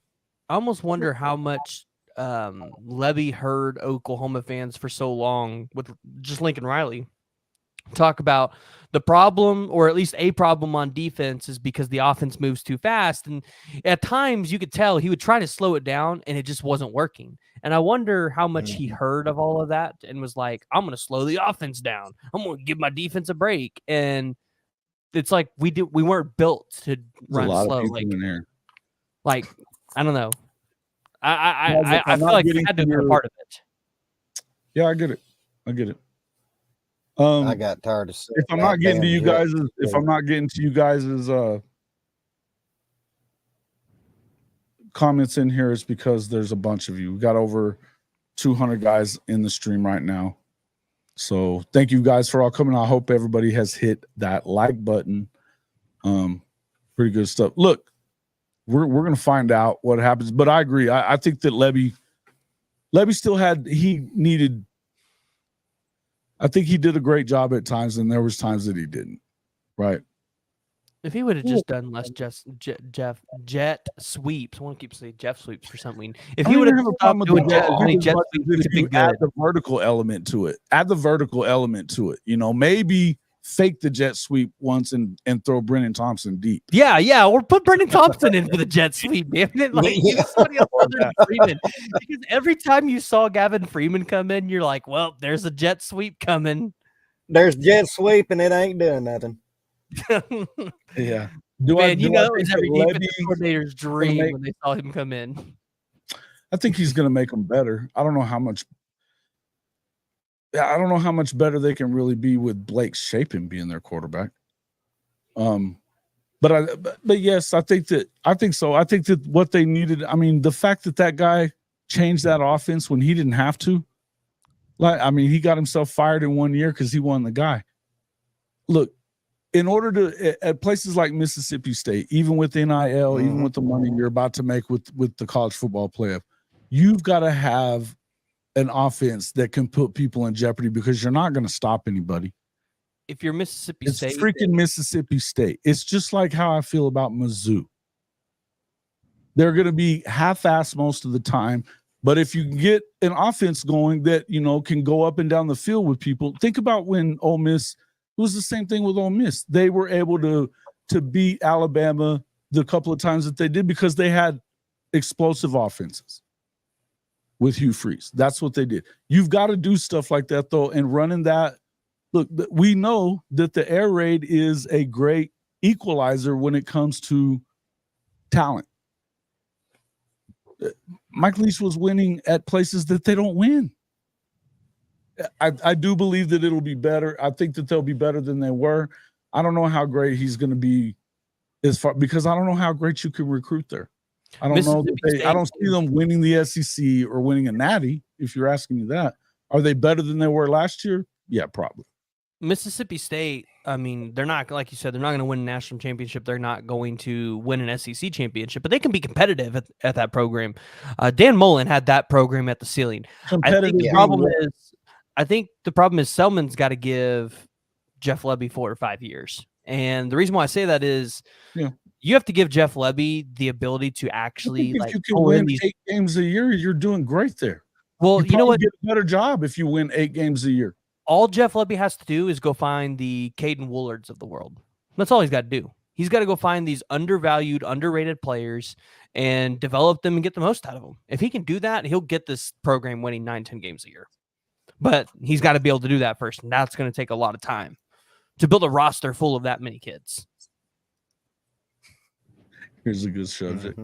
I almost wonder how much Lebby heard Oklahoma fans for so long with just Lincoln Riley talk about the problem, or at least a problem on defense, is because the offense moves too fast. And at times you could tell he would try to slow it down and it just wasn't working. And I wonder how much he heard of all of that and was like, I'm going to slow the offense down. I'm going to give my defense a break. And it's like we weren't built to run slow. Like, I don't know. I feel like he had to be a part of it. Yeah, I get it. I got tired of if I'm not getting to you guys' comments in here, it's because there's a bunch of you. We got over 200 guys in the stream right now. So thank you guys for all coming. I hope everybody has hit that like button. Pretty good stuff. Look, we're gonna find out what happens, but I agree. I think that Lebby still I think he did a great job at times, and there was times that he didn't. Right. If he would have just done less jet sweeps, I want to keep saying Jeff sweeps for some reason. If he would have stopped doing jet sweeps, you add the vertical element to it. You know, maybe fake the jet sweep once and throw Brennan Thompson deep. Yeah, or put Brennan Thompson in for the jet sweep, man. Like somebody else other than Freeman. Because every time you saw Gavin Freeman come in, you're like, well, there's a jet sweep coming. There's jet sweep and it ain't doing nothing. Yeah. It's every defensive coordinator's dream when they saw him come in. I think he's going to make them better. I don't know how much better they can really be with Blake Shapen being their quarterback. But yes, I think so. I think that what they needed, I mean, the fact that guy changed that offense when he didn't have to, he got himself fired in 1 year because he won the guy. Look, in order to, at places like Mississippi State, even with NIL, even with the money you're about to make with the college football playoff, you've got to have an offense that can put people in jeopardy because you're not going to stop anybody. if you're Mississippi It's State, freaking Mississippi State. It's just like how I feel about Mizzou. They're going to be half-assed most of the time, but if you can get an offense going that, you know, can go up and down the field with people. Think about when Ole Miss, it was the same thing with Ole Miss. They were able to beat Alabama the couple of times that they did because they had explosive offenses with Hugh Freeze. That's what they did. You've got to do stuff like that, though, and running that. Look, we know that the air raid is a great equalizer when it comes to talent. Mike Leach was winning at places that they don't win. I do believe that it'll be better. I think that they'll be better than they were. I don't know how great he's going to be as far, because I don't know how great you can recruit there. I don't know. I don't see them winning the SEC or winning a natty. If you're asking me that, are they better than they were last year? Yeah, probably. Mississippi State, I mean, they're not, like you said, they're not going to win a national championship. They're not going to win an SEC championship, but they can be competitive at that program. Dan Mullen had that program at the ceiling. I think the problem is Selman's got to give Jeff Lebby 4 or 5 years. And the reason why I say that is you have to give Jeff Lebby the ability to actually, if you can win 8 games a year, you're doing great there. Well, you know what? Get a better job if you win 8 games a year. All Jeff Lebby has to do is go find the Caden Woollards of the world. That's all he's got to do. He's got to go find these undervalued, underrated players and develop them and get the most out of them. If he can do that, he'll get this program winning 9-10 games a year. But he's got to be able to do that first, and that's going to take a lot of time to build a roster full of that many kids. Here's a good subject.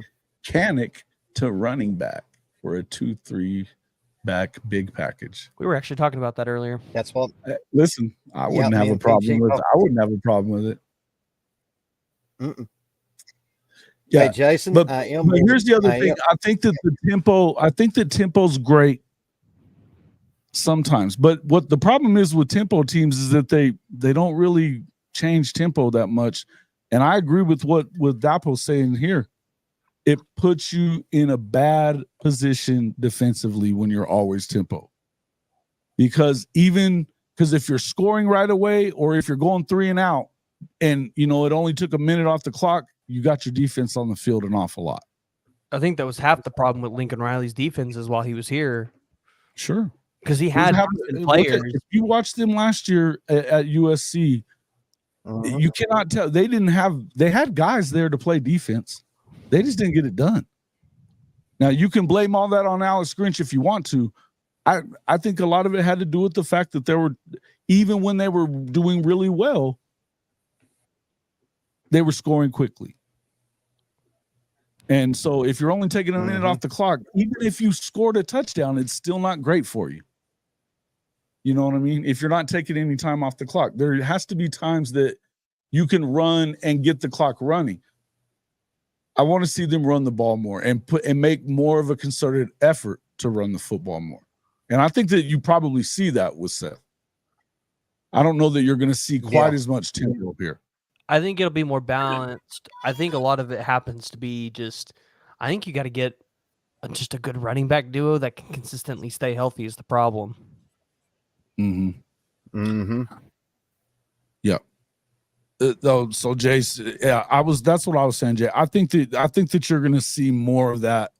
Canic to running back for a 2-3 back big package. We were actually talking about that earlier. That's what. Listen, I wouldn't have a problem with it. I wouldn't have a problem with it. Yeah, hey, Jason. But here's the other thing. I think that tempo's great sometimes. But what the problem is with tempo teams is that they don't really change tempo that much. And I agree with what Dapo's saying here. It puts you in a bad position defensively when you're always tempo. Because if you're scoring right away or if you're going 3 and out and, you know, it only took a minute off the clock, you got your defense on the field an awful lot. I think that was half the problem with Lincoln Riley's defenses while he was here. Sure. Because he had players. If you watched them last year at USC, you cannot tell. They had guys there to play defense. They just didn't get it done. Now, you can blame all that on Alex Grinch if you want to. I think a lot of it had to do with the fact that even when they were doing really well, they were scoring quickly. And so if you're only taking a minute off the clock, even if you scored a touchdown, it's still not great for you. You know what I mean? If you're not taking any time off the clock, there has to be times that you can run and get the clock running. I want to see them run the ball more and make more of a concerted effort to run the football more. And I think that you probably see that with Seth. I don't know that you're going to see quite as much tempo here. I think it'll be more balanced. I think a lot of it happens to be I think you got to get just a good running back duo that can consistently stay healthy is the problem. Yeah. So Jace, that's what I was saying, Jay. I think that you're going to see more of that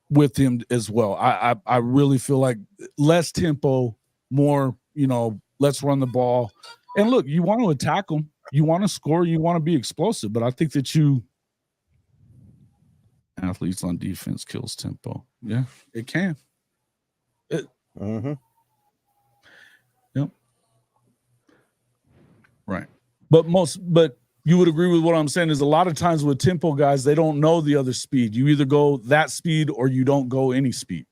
with him as well. I really feel like less tempo, more, you know, let's run the ball. And look, you want to attack them, you want to score, you want to be explosive, but I think that athletes on defense kills tempo. Yeah, it can. Yep. Right. But you would agree with what I'm saying is a lot of times with tempo guys, they don't know the other speed. You either go that speed or you don't go any speed.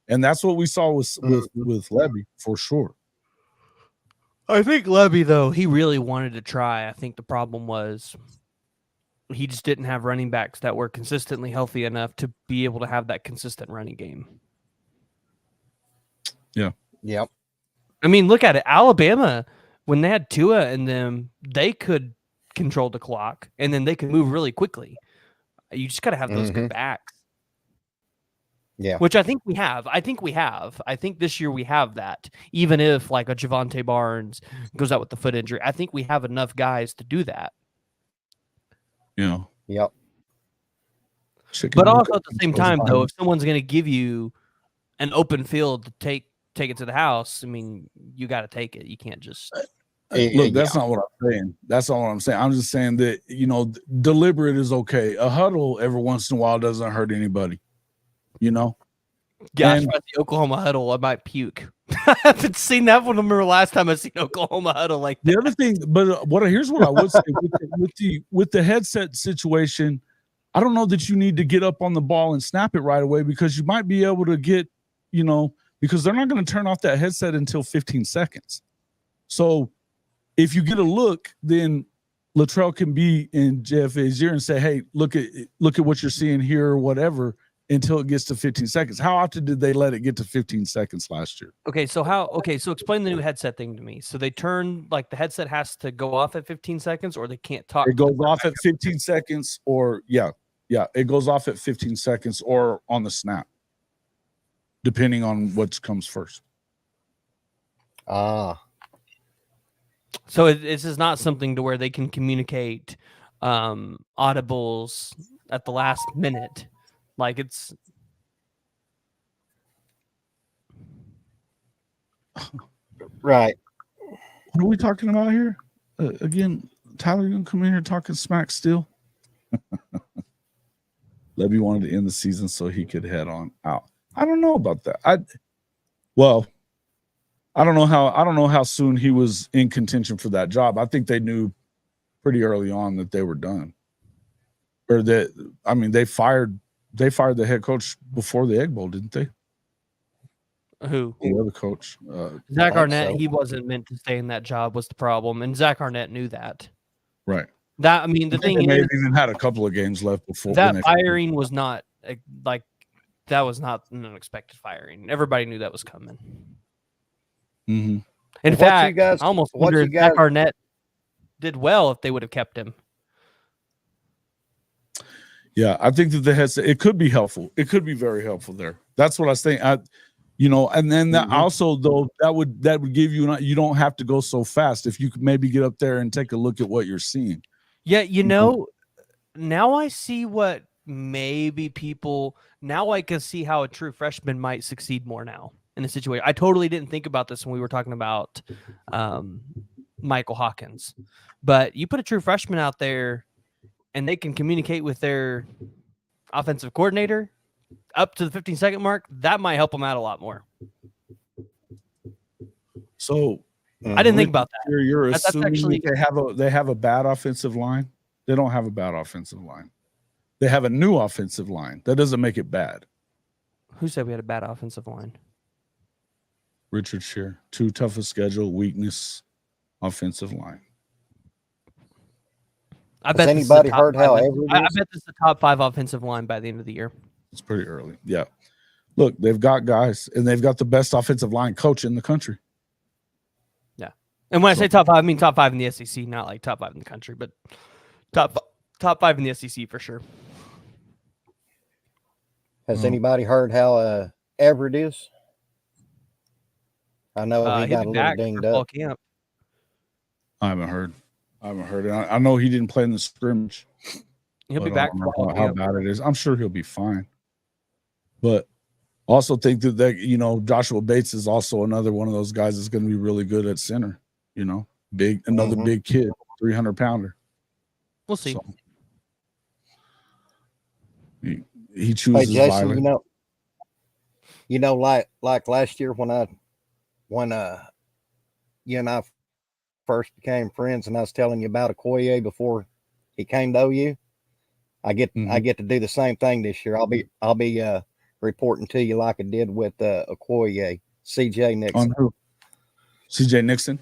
And that's what we saw with Lebby for sure. I think Lebby, though, he really wanted to try. I think the problem was he just didn't have running backs that were consistently healthy enough to be able to have that consistent running game. Yeah. Yep. I mean, look at it. Alabama, when they had Tua in them, they could control the clock, and then they could move really quickly. You just got to have those good backs. Yeah. Which I think we have. I think this year we have that. Even if like a Javante Barnes goes out with the foot injury, I think we have enough guys to do that. You know. Yep. But also at the same time, though, if someone's going to give you an open field to take it to the house, I mean, you got to take it. You can't just look. That's not what I'm saying. That's not what I'm saying. I'm just saying that, you know, deliberate is okay. A huddle every once in a while doesn't hurt anybody. You know. Gosh, about the Oklahoma huddle, I might puke. I haven't seen that one. I remember last time I seen Oklahoma huddle like that. The other thing, but here's what I would say with the headset situation. I don't know that you need to get up on the ball and snap it right away, because you might be able to get, you know, because they're not going to turn off that headset until 15 seconds. So if you get a look, then Latrell can be in JFA's ear and say, hey, look at what you're seeing here or whatever, until it gets to 15 seconds. How often did they let it get to 15 seconds last year? So explain the new headset thing to me. So they turn, like, the headset has to go off at 15 seconds, or they can't talk. It goes off at 15 seconds, or it goes off at 15 seconds or on the snap, depending on what comes first. Ah. So this is not something to where they can communicate audibles at the last minute. Like, it's right. What are we talking about here? Again, Tyler, you gonna come in here talking smack still? Levy wanted to end the season so he could head on out. I don't know about that. I don't know how soon he was in contention for that job. I think they knew pretty early on that they were done. Or that, I mean, they fired the head coach before the Egg Bowl, didn't they? Who? The other coach. Zach Arnett, he wasn't meant to stay in that job was the problem. And Zach Arnett knew that. Right. That, I mean, the thing they may is, have even had a couple of games left before that firing was not like, that was not an unexpected firing. Everybody knew that was coming. Mm-hmm. In fact, I almost wonder if Zach Arnett did well if they would have kept him. Yeah, I think that the headset, it could be helpful. It could be very helpful there. That's what I was saying. And then that also, though, that would give you, you don't have to go so fast. If you could maybe get up there and take a look at what you're seeing. Yeah, you know, now I see what maybe people, now I can see how a true freshman might succeed more now in a situation. I totally didn't think about this when we were talking about Michael Hawkins. But you put a true freshman out there and they can communicate with their offensive coordinator up to the 15-second mark, that might help them out a lot more. So I didn't think about that. You're assuming they have a bad offensive line? They don't have a bad offensive line. They have a new offensive line. That doesn't make it bad. Who said we had a bad offensive line? Richard Shear. Too tough a schedule, weakness, offensive line. I bet anybody heard how I bet this is the top 5 offensive line by the end of the year. It's pretty early. Yeah. Look, they've got guys, and they've got the best offensive line coach in the country. Yeah. And when I say top 5, I mean top 5 in the SEC, not like top 5 in the country, but top 5 in the SEC for sure. Has anybody heard how Everett is? I know he got a little dinged up. Camp. I haven't heard. I know he didn't play in the scrimmage. He'll be back for how bad it is. I'm sure he'll be fine. But also think that Joshua Bates is also another one of those guys that's going to be really good at center. Another big kid, 300-pounder. We'll see. So, he chooses Jason, violence. like last year when you and I first became friends, and I was telling you about Okoye before he came to OU. I get to do the same thing this year. I'll be reporting to you like I did with Okoye, CJ Nixon. On who? CJ Nixon.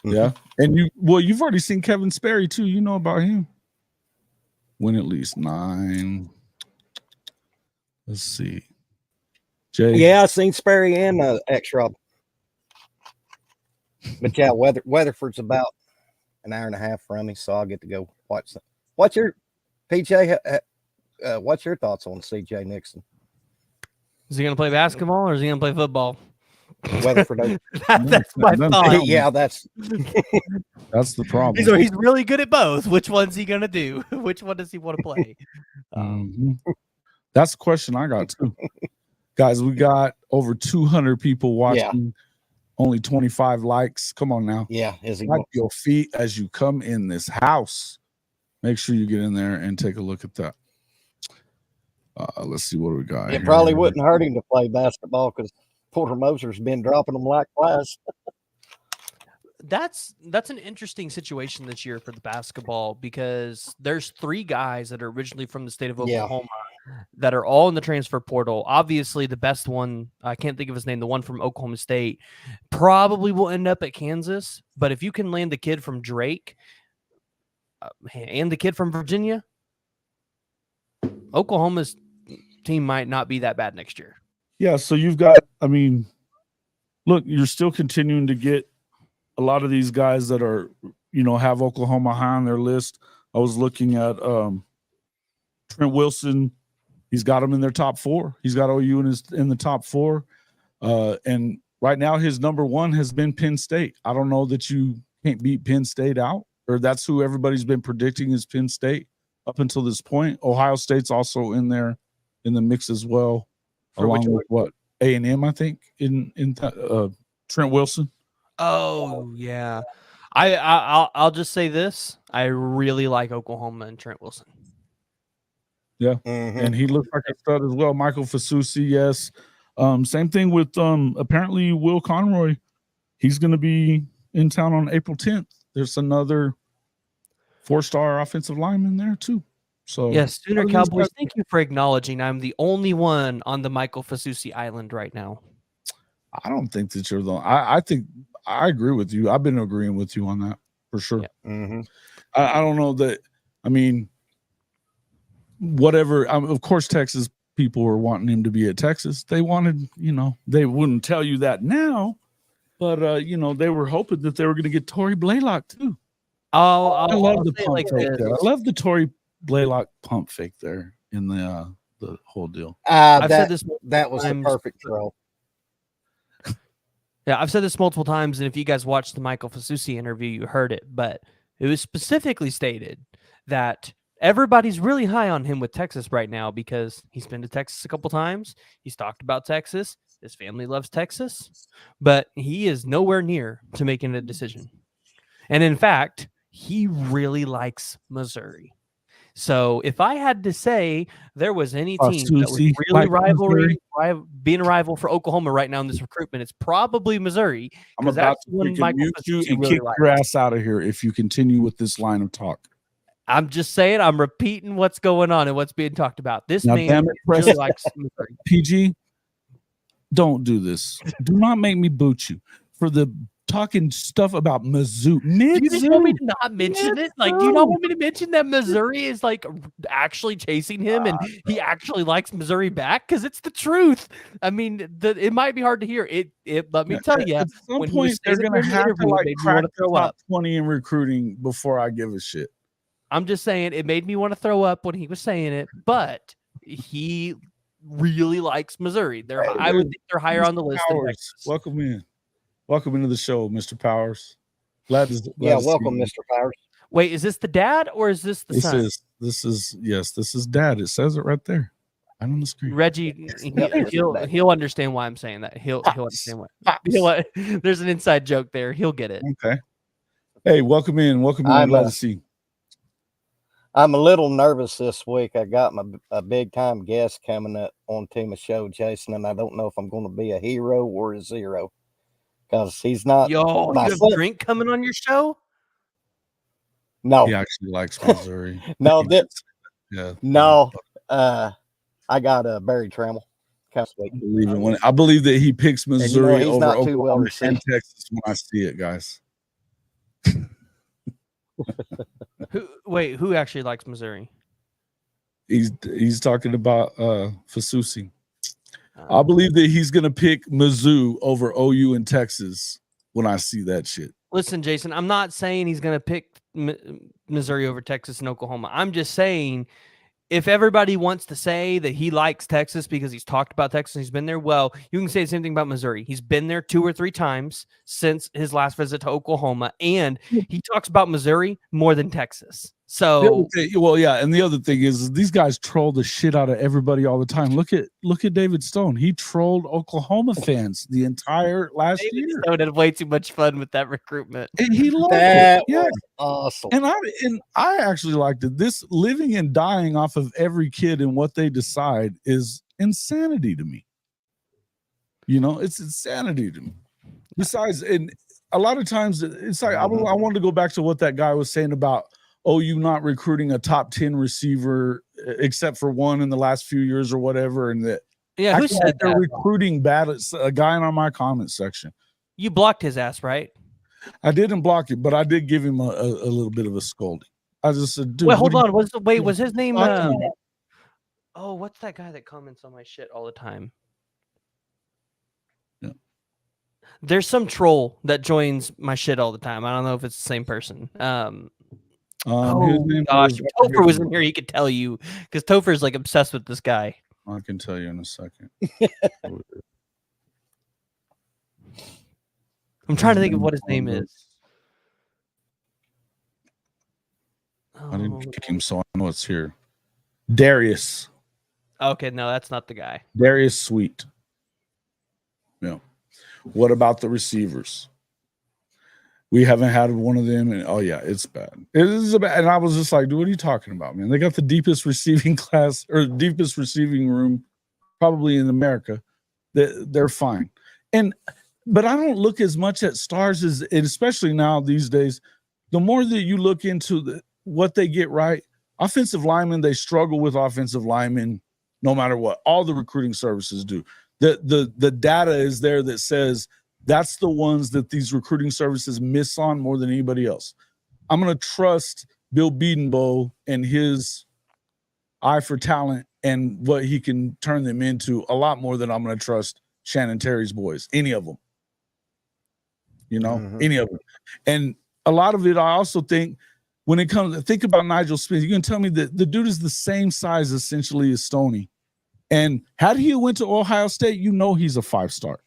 Yeah, and you've already seen Kevin Sperry too. You know about him. Win at least 9. Let's see. Jay. Yeah, I seen Sperry and X-Rob. But yeah, Weatherford's about an hour and a half from me, so I'll get to go watch some. What's your PJ? What's your thoughts on CJ Nixon? Is he going to play basketball or is he going to play football? Weather prediction. That's my thought. Yeah, that's the problem. He's really good at both. Which one's he going to do? Which one does he want to play? That's the question I got too. Guys, we got over 200 people watching, only 25 likes. Come on now. Yeah, wipe your feet as you come in this house. Make sure you get in there and take a look at that. Let's see what we got. It probably wouldn't hurt him to play basketball because Porter Moser's been dropping them like flies. That's an interesting situation this year for the basketball because there's 3 guys that are originally from the state of Oklahoma that are all in the transfer portal. Obviously, the best one, I can't think of his name, the one from Oklahoma State, probably will end up at Kansas. But if you can land the kid from Drake and the kid from Virginia, Oklahoma's team might not be that bad next year. Yeah, so you've got, I mean, look, you're still continuing to get a lot of these guys that are, have Oklahoma high on their list. I was looking at Trent Wilson. He's got him in their top 4. He's got OU in the top 4. And right now his number 1 has been Penn State. I don't know that you can't beat Penn State out, or that's who everybody's been predicting is Penn State up until this point. Ohio State's also in there in the mix as well, along with what A&M, I think, in Trent Wilson. Oh yeah, I'll just say this: I really like Oklahoma and Trent Wilson. Yeah, and he looks like a stud as well. Michael Fasusi, yes. Same thing with apparently Will Conroy. He's going to be in town on April 10th. There's another 4-star offensive lineman there too. So yes, Sooner Cowboys. Thank you for acknowledging I'm the only one on the Michael Fasusi Island right now. I don't think that you're the. I think I agree with you. I've been agreeing with you on that for sure. Yeah. I don't know that. I mean, whatever. Of course, Texas people were wanting him to be at Texas. They wanted, they wouldn't tell you that now, but they were hoping that they were going to get Tory Blaylock too. I love the pump fake there. I love the Tory Blaylock pump fake there in the whole deal. I've said this. That was the perfect throw. Yeah, I've said this multiple times, and if you guys watched the Michael Fasusi interview, you heard it, but it was specifically stated that everybody's really high on him with Texas right now because he's been to Texas a couple times. He's talked about Texas. His family loves Texas, but he is nowhere near to making a decision. And in fact, he really likes Missouri. So if I had to say there was any team that was really being a rival for Oklahoma right now in this recruitment, it's probably Missouri. I'm about to mute you and kick your ass out of here if you continue with this line of talk. I'm just saying, I'm repeating what's going on and what's being talked about. This man really likes Missouri. PG, don't do this. Do not make me boot you for the talking stuff about Mizzou. You just want me to not mention it? Like, do you not want me to mention that Missouri is like actually chasing him and he actually likes Missouri back? Because it's the truth. I mean, it might be hard to hear. Let me tell you, at some point they're going to have to crack the top 20 in recruiting before I give a shit. I'm just saying it made me want to throw up when he was saying it, but he really likes Missouri. I would think they're higher on the list than Texas. Welcome into the show, Mr. Powers. Glad to welcome, Mr. Powers. Wait, is this the dad or is this the son? This is dad. It says it right there. Right on the screen. Reggie, he'll understand why I'm saying that. He'll understand what. There's an inside joke there. He'll get it. Okay. Hey, welcome in. I'm glad to see you. I'm a little nervous this week. I got a big time guest coming up on my show, Jason, and I don't know if I'm going to be a hero or a zero. Because he's not. Yo, you have a drink coming on your show? No. He actually likes Missouri. No, yeah. No. I got a Barry Trammell. Kind of sweet. I believe that he picks Missouri over Oklahoma and Texas when I see it, guys. Who actually likes Missouri? He's talking about Fasusi. I believe that he's going to pick Mizzou over OU in Texas when I see that shit. Listen, Jason, I'm not saying he's going to pick Missouri over Texas and Oklahoma. I'm just saying if everybody wants to say that he likes Texas because he's talked about Texas, he's been there, well, you can say the same thing about Missouri. He's been there 2 or 3 times since his last visit to Oklahoma, and he talks about Missouri more than Texas. So, well, yeah, and the other thing is these guys troll the shit out of everybody all the time. Look at David Stone. He trolled Oklahoma fans the entire last year. Stone had way too much fun with that recruitment, and he loved That it. Yeah, was awesome. and I actually liked it. This living and dying off of every kid and what they decide is insanity to me. You know, it's insanity to me. Besides, and a lot of times it's like I wanted to go back to what that guy was saying about OU not recruiting a top 10 receiver except for one in the last few years or whatever, and that who said they're that? recruiting bad. It's a guy in my comment section. You blocked his ass, right? I didn't block it, but I did give him a little bit of a scolding. I just said, dude, wait, hold on. Was his name? talking What's that guy that comments on my shit all the time? Yeah. There's some troll that joins my shit all the time. I don't know if it's the same person. his name Gosh, was- if Topher was in here, he could tell you because Topher's like obsessed with this guy. I can tell you in a second. I'm trying to think of what his name is. I didn't kick him, so I know it's here. Darius. Okay, no, that's not the guy. Darius Sweet. Yeah. What about the receivers? We haven't had one of them, and oh yeah, it's bad. It is bad. And I was just like, dude, what are you talking about, man? They got the deepest receiving class or deepest receiving room probably in America. They're fine. But I don't look as much at stars as, and especially now these days, the more that you look into what they get right, offensive linemen, they struggle with offensive linemen no matter what. All the recruiting services do. The data is there that says that's the ones that these recruiting services miss on more than anybody else. I'm going to trust Bill Bedenbow and his eye for talent and what he can turn them into a lot more than I'm going to trust Shannon Terry's boys, any of them. You know, any of them. And a lot of it, I also think, when it comes to think about Nigel Smith, you can tell me that the dude is the same size essentially as Stoney. And had he went to Ohio State, you know he's a 5-star.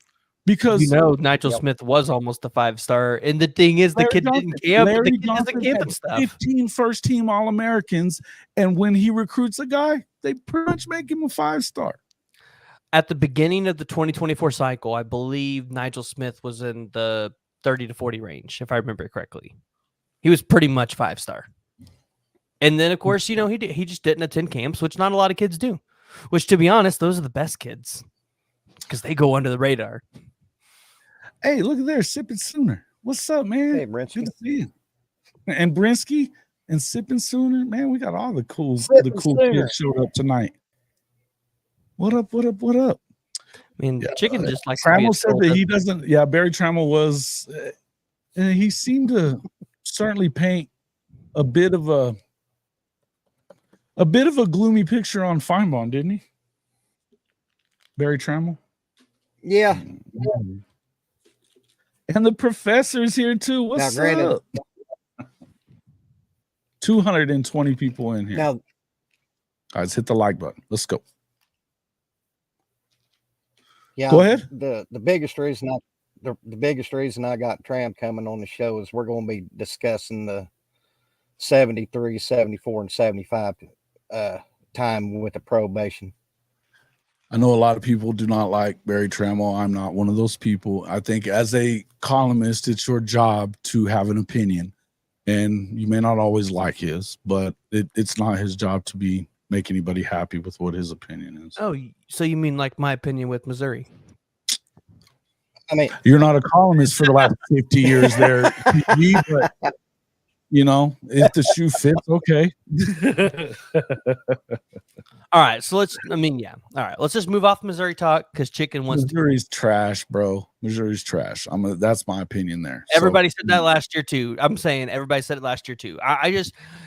Because Nigel Smith was almost a 5-star. And the thing is, the kid didn't camp. The kid doesn't camp and stuff. 15 first-team All-Americans, and when he recruits a guy, they pretty much make him a 5-star. At the beginning of the 2024 cycle, I believe Nigel Smith was in the 30 to 40 range, if I remember correctly. He was pretty much 5-star. And then, of course, you know, he just didn't attend camps, which not a lot of kids do. Which, to be honest, those are the best kids because they go under the radar. Hey, look at there, Sipping Sooner. What's up, man? Hey, Brinsky. Good to see you. And Brinsky and Sipping Sooner, man, we got all the cool kids showed up tonight. What up? I mean, Chicken just likes Trammell said that he doesn't. Yeah, Barry Trammell was. He seemed to certainly paint a bit of a gloomy picture on Feinbaum, didn't he? Barry Trammell. Yeah. And the professor's here too. What's up? 220 people in here. Now, all right, let's hit the like button. Let's go. yeah. Go ahead. The biggest reason I got Tram coming on the show is we're going to be discussing the 73, 74, and 75 time with the probation. I know a lot of people do not like Barry Trammell. I'm not one of those people. I think as a columnist, it's your job to have an opinion. And you may not always like his, but it's not his job to make anybody happy with what his opinion is. Oh, so you mean like my opinion with Missouri? I mean, you're not a columnist for the last 50 years there, TV, but you know, if the shoe fits, okay. All right, so let's just move off Missouri talk because Chicken wants Missouri's trash, bro. Missouri's trash. That's my opinion there. Everybody said that last year too. I'm saying everybody said it last year too.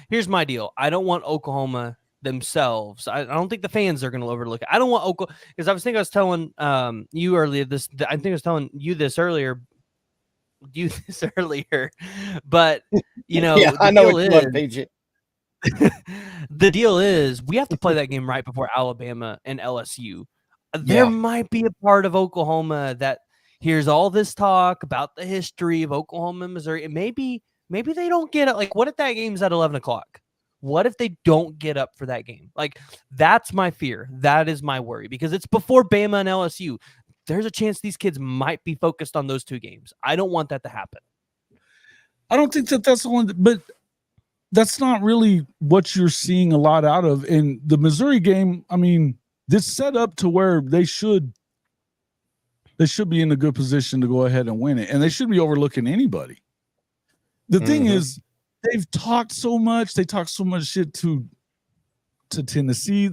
Here's my deal. I don't want Oklahoma themselves. I don't think the fans are going to overlook it. I don't want Oklahoma because I was telling you earlier this. I think I was telling you this earlier. But you know, yeah, I know what you want, PJ. The deal is we have to play that game right before Alabama and LSU. There Yeah. might be a part of Oklahoma that hears all this talk about the history of Oklahoma and Missouri, and maybe they don't get it. Like, what if that game's at 11 o'clock? What if they don't get up for that game? Like, that's my fear. That is my worry because it's before Bama and LSU. There's a chance these kids might be focused on those two games. I don't want that to happen. I don't think that's the one, but that's not really what you're seeing a lot out of in the Missouri game. I mean, this set up to where they should be in a good position to go ahead and win it, and they should be overlooking anybody. The thing is, they've talked so much. They talk so much shit to Tennessee.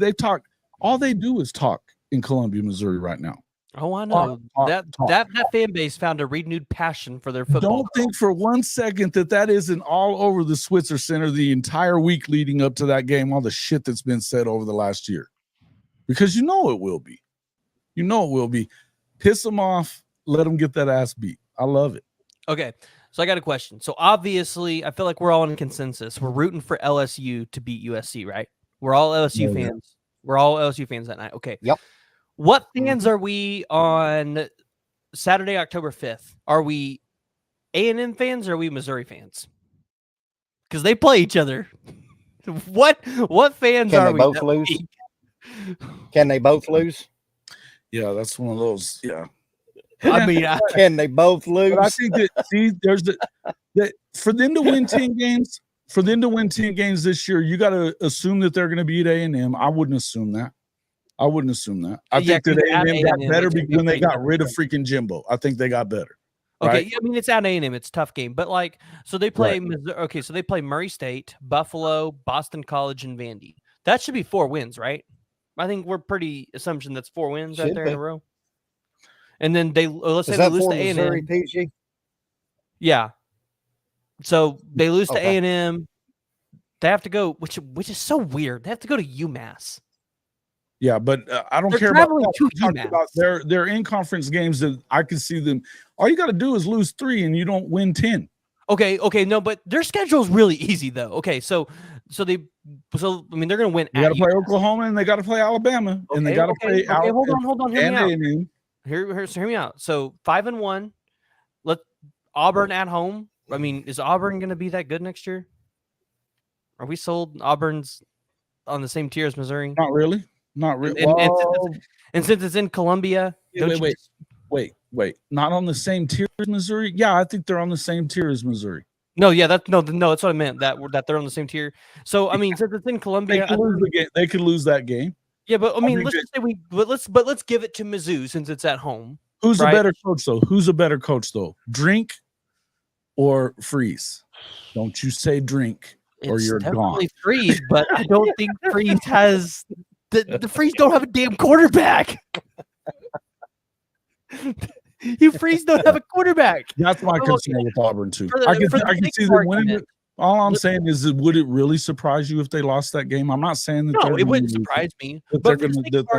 All they do is talk in Columbia, Missouri right now. Oh, I know. That fan base found a renewed passion for their football. Don't think for one second that isn't all over the Switzer Center the entire week leading up to that game, all the shit that's been said over the last year. Because you know it will be. You know it will be. Piss them off. Let them get that ass beat. I love it. Okay, so I got a question. So obviously, I feel like we're all in consensus. We're rooting for LSU to beat USC, right? We're all LSU fans. We're all LSU fans that night. Okay. Yep. What fans are we on Saturday, October 5th? Are we A&M fans or are we Missouri fans? Because they play each other. What fans Can are they we? both lose? Can they both lose? Yeah, that's one of those. Yeah. I mean, Can they both lose? But I think that there's that for them to win 10 games, this year, you got to assume that they're going to beat A&M. I wouldn't assume that. I think that A&M got better when they got rid of freaking Jimbo. I think they got better. Okay, right? I mean it's at A&M. It's a tough game, but like, so they play. Okay, so they play Murray State, Buffalo, Boston College, and Vandy. That should be 4 wins, right? I think we're pretty assumption that's 4 wins right there in a row. And then let's say they lose to A&M. Missouri, PG? Yeah. So they lose to A&M. They have to go, which is so weird. They have to go to UMass. Yeah, but I don't care about their in-conference games that I can see them. All you got to do is lose 3 and you don't win 10. Okay, no, but their schedule is really easy though. Okay, so I mean they're going to win. They got to play Oklahoma and they got to play Alabama and they got to play. Okay, hold on, hear me out. Hear me out. So 5-1. Let Auburn at home. I mean, is Auburn going to be that good next year? Are we sold? Auburn's on the same tier as Missouri? Not really. And since it's in Columbia, wait. Not on the same tier as Missouri? Yeah, I think they're on the same tier as Missouri. No, that's what I meant. That they're on the same tier. So I mean, since it's in Columbia, they could lose that game. Yeah, but I mean, let's just say let's give it to Mizzou since it's at home. Who's a better coach though? Drink or Freeze? Don't you say Drink or you're gone. Freeze, but I don't think Freeze has. The Freeze don't have a damn quarterback. You Freeze don't have a quarterback. That's my concern with Auburn too. I can see them winning it. All I'm saying is, would it really surprise you if they lost that game? I'm not saying that. It wouldn't surprise me. But they're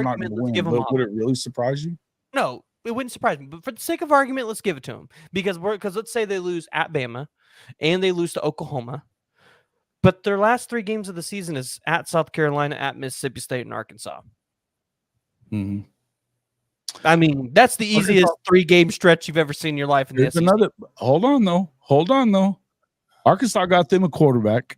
not going to win. But would it really surprise you? No, it wouldn't surprise me. But for the sake of argument, let's give it to them because let's say they lose at Bama and they lose to Oklahoma. But their last 3 games of the season is at South Carolina, at Mississippi State, and Arkansas. Mm-hmm. I mean, that's the easiest 3-game stretch you've ever seen in your life in the SEC. Hold on, though. Arkansas got them a quarterback,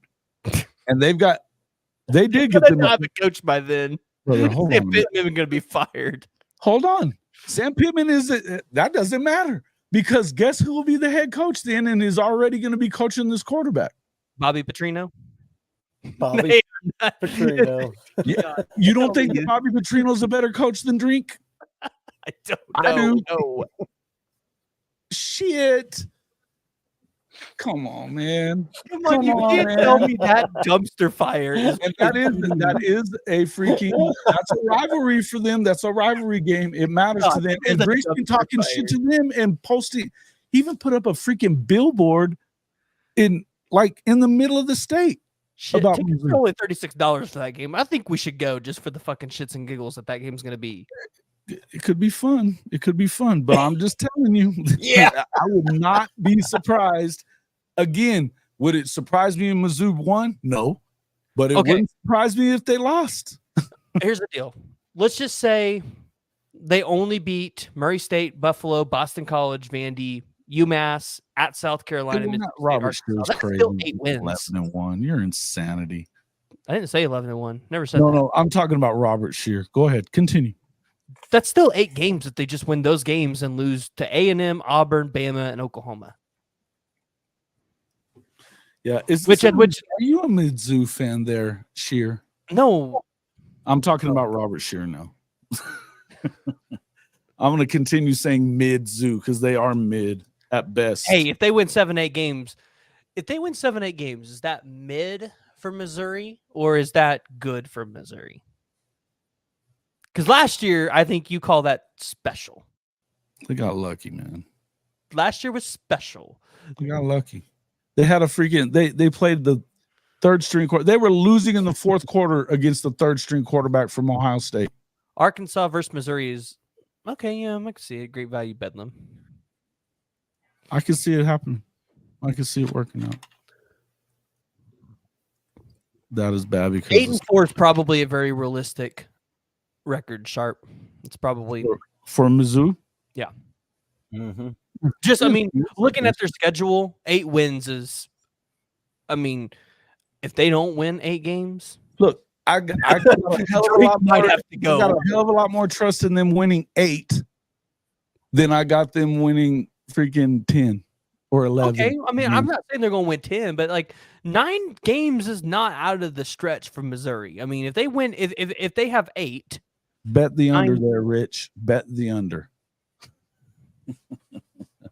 and they did get them a coach by then. Brother, Sam Pittman going to be fired. Hold on. Sam Pittman that doesn't matter because guess who will be the head coach then and is already going to be coaching this quarterback? Bobby Petrino. Bobby Petrino. Yeah. You don't think that Bobby Petrino's a better coach than Drink? I don't know. Shit. Come on, man. You can't tell me that dumpster fire is. And that is a freaking. That's a rivalry for them. That's a rivalry game. It matters to them. And Drink's been talking shit to them and posting. He even put up a freaking billboard in the middle of the state. Shit, tickets are only $36 for that game. I think we should go just for the fucking shits and giggles that game's going to be. It could be fun. But I'm just telling you. Yeah, I would not be surprised. Again, would it surprise me if Mizzou won? No. But it wouldn't surprise me if they lost. Here's the deal. Let's just say they only beat Murray State, Buffalo, Boston College, Vandy, UMass, at South Carolina, Mississippi State, Robert Arkansas. Steele's That's crazy. still 8 wins. 11-1. You're insanity. I didn't say 11-1. Never said No, that. no, I'm talking about Robert Shear. Go ahead, continue. That's still 8 games if they just win those games and lose to A&M, Auburn, Bama, and Oklahoma. Yeah, are you a Mizzou fan there, Shear? No, I'm talking about Robert Shear now. I'm going to continue saying mid-zoo because they are mid at best. hey, if they win 7-8 games, is that mid for Missouri or is that good for Missouri? Because last year, I think you call that special. They got lucky, man. Last year was special. They got lucky. They had a freaking they played the third string quarter. They were losing in the fourth quarter against the third string quarterback from Ohio State. Arkansas versus Missouri is okay. Yeah, I can see it. Great value Bedlam. I can see it happening. I can see it working out. That is bad because 8-4 is probably a very realistic record. Sharp. It's probably for Mizzou. Yeah. Mm-hmm. Just, I mean, looking at their schedule, 8 wins is, I mean, if they don't win 8 games, look, I got a hell of a lot more, have to go. I got a hell of a lot more trust in them winning 8 than I got them winning freaking 10 or 11. Okay, I mean, I'm not saying they're going to win 10, but like 9 games is not out of the stretch for Missouri. I mean, if they win, if they have 8, bet the under there, Rich. Bet the under.